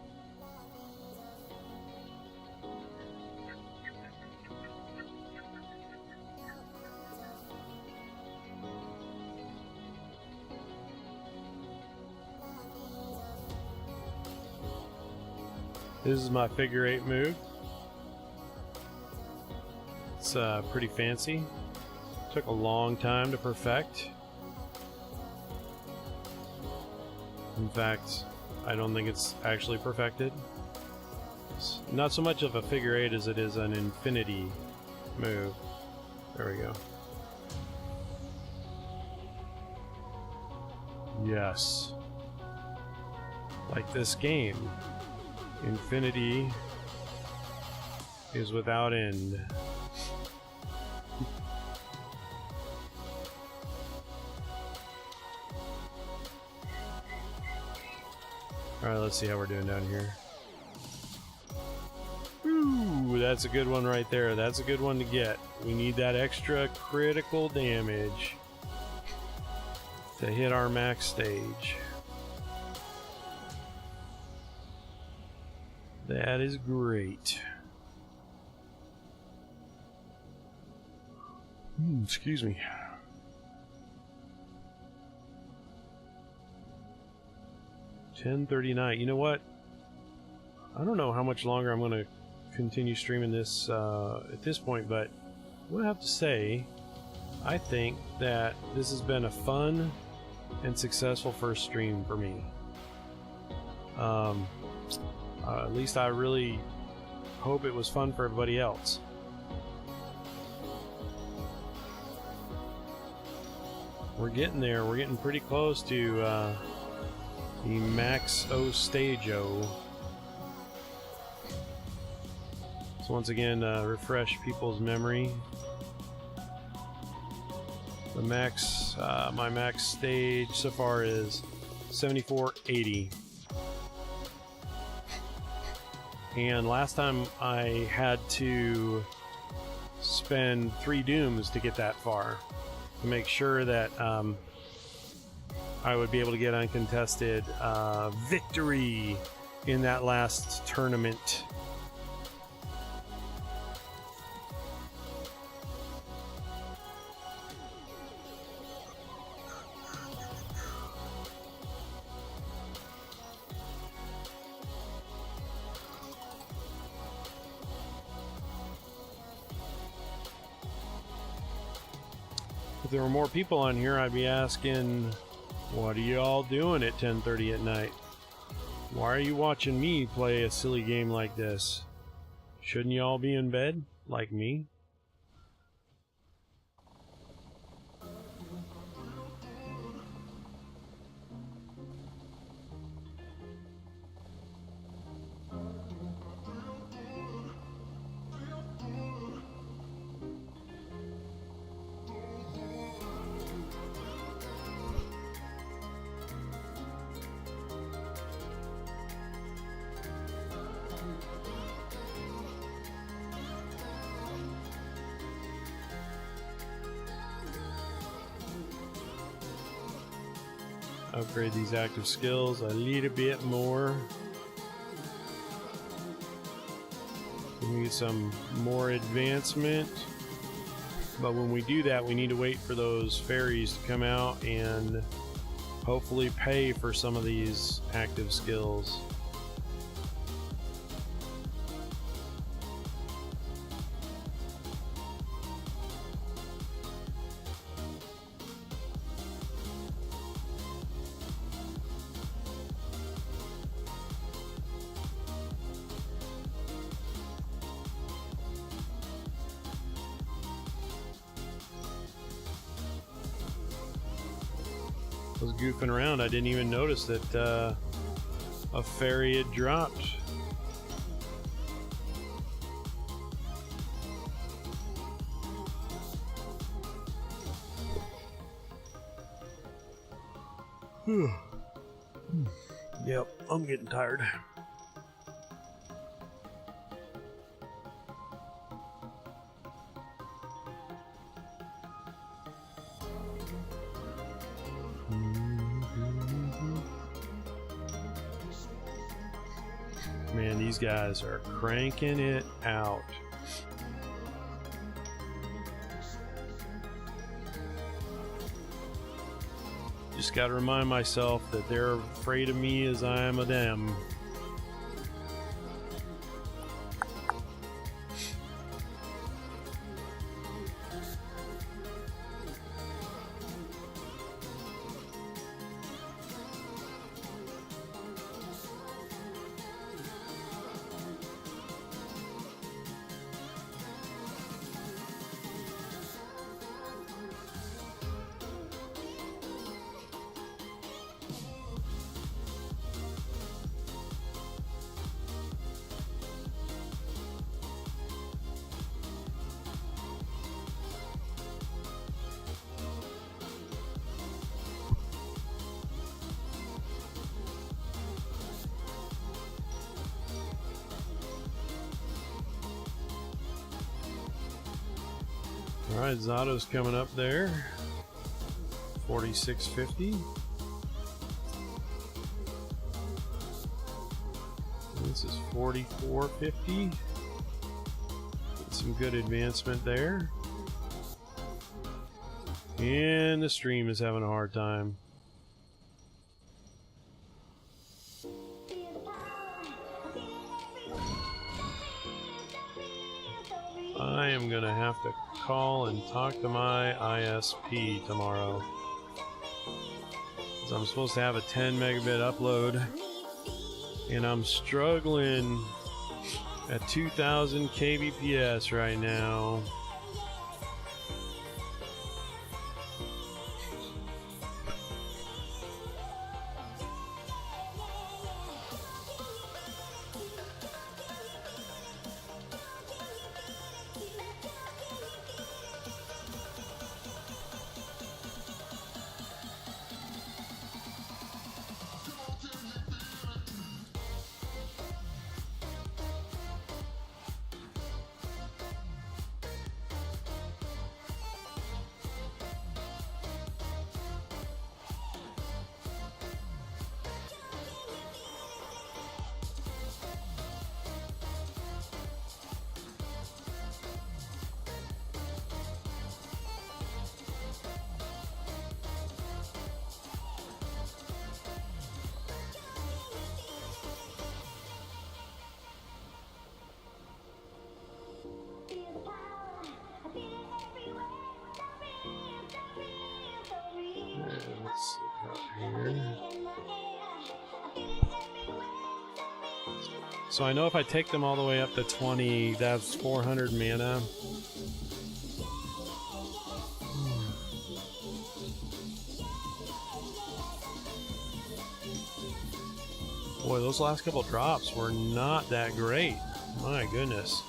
This is my figure 8 move. It's pretty fancy. Took a long time to perfect. In fact, I don't think it's actually perfected. It's not so much of a figure 8 as it is an infinity move. There we go. Yes. Like this game. Infinity is without end. Alright, let's see how we're doing down here. that's a good one right there. That's a good one to get. We need that extra critical damage to hit our max stage. That is great. Excuse me. $10:39. You know what? I don't know how much longer I'm going to continue streaming this at this point, but I would have to say I think that this has been a fun and successful first stream for me. At least I really hope it was fun for everybody else. We're getting there. We're getting pretty close to the max O stage O. So once again, refresh people's memory. The max, my max stage so far is 7480. And last time I had to spend 3 dooms to get that far, to make sure that I would be able to get uncontested victory in that last tournament. If there were more people on here, I'd be asking, what are you all doing at 10:30 at night? Why are you watching me play a silly game like this? Shouldn't you all be in bed, like me? Upgrade these active skills a little bit more. We need some more advancement. But when we do that, we need to wait for those fairies to come out and hopefully pay for some of these active skills. I was goofing around. I didn't even notice that a fairy had dropped. Yep, I'm getting tired. Man, these guys are cranking it out. Just got to remind myself that they're afraid of me as I am of them. Alright, Zato's coming up there. 4650. This is 4450. Get some good advancement there. And the stream is having a hard time. I am going to have to call and talk to my ISP tomorrow. 'Cause I'm supposed to have a 10 megabit upload. And I'm struggling at 2000 kbps right now. Let's look up here. So I know if I take them all the way up to 20, that's 400 mana. Boy, those last couple drops were not that great. My goodness.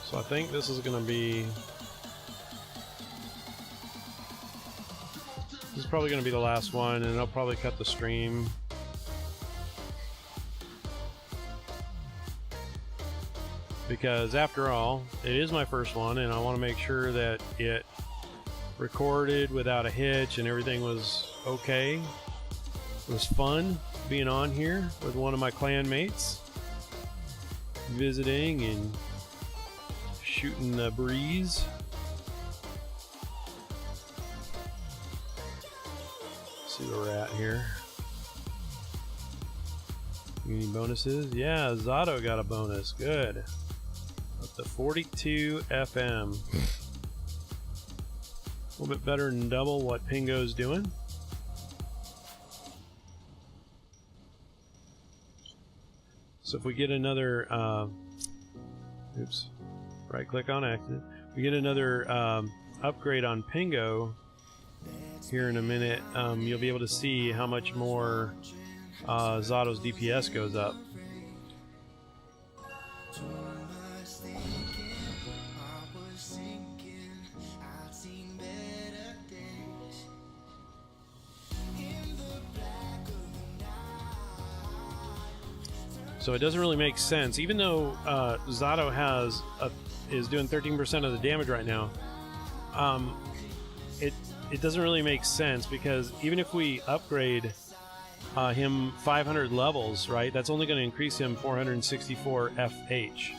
So I think this is going to be... This is probably going to be the last one, and I'll probably cut the stream. Because after all, it is my first one, and I want to make sure that it recorded without a hitch and everything was okay. It was fun being on here with one of my clan mates, visiting and shooting the breeze. Let's see where we're at here. Any bonuses? Yeah, Zato got a bonus. Good. Up to 42 FM. A little bit better than double what Pingo's doing. So if we get another, oops, right click on accident. We get another upgrade on Pingo here in a minute. You'll be able to see how much more Zato's DPS goes up. So it doesn't really make sense, even though Zato is doing 13% of the damage right now. It doesn't really make sense, because even if we upgrade him 500 levels, right, that's only going to increase him 464 FH,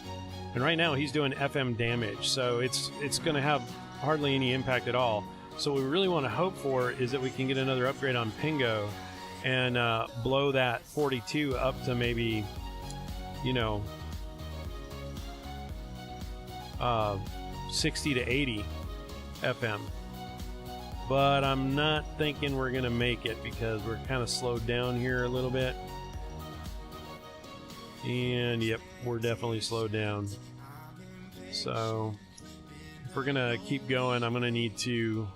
and right now he's doing FM damage, so it's going to have hardly any impact at all. So what we really want to hope for is that we can get another upgrade on Pingo and blow that 42 up to maybe, you know, 60 to 80 FM. But I'm not thinking we're going to make it, because we're kind of slowed down here a little bit. And yep, we're definitely slowed down. So if we're going to keep going, I'm going to need to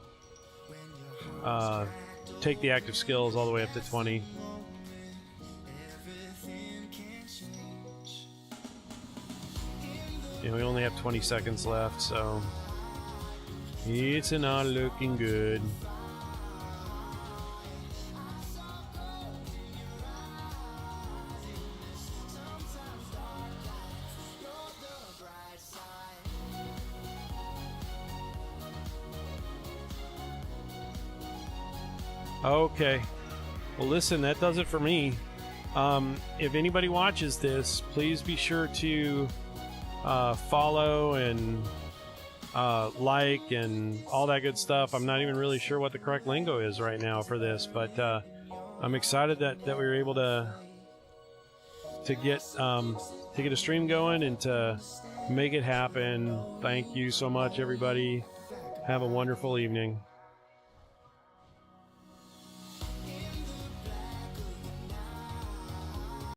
take the active skills all the way up to 20. Yeah, we only have 20 seconds left, so it's not looking good. Okay. Well, listen, that does it for me. If anybody watches this, please be sure to follow and like and all that good stuff. I'm not even really sure what the correct lingo is right now for this, but I'm excited that we were able to get a stream going and to make it happen. Thank you so much, everybody. Have a wonderful evening.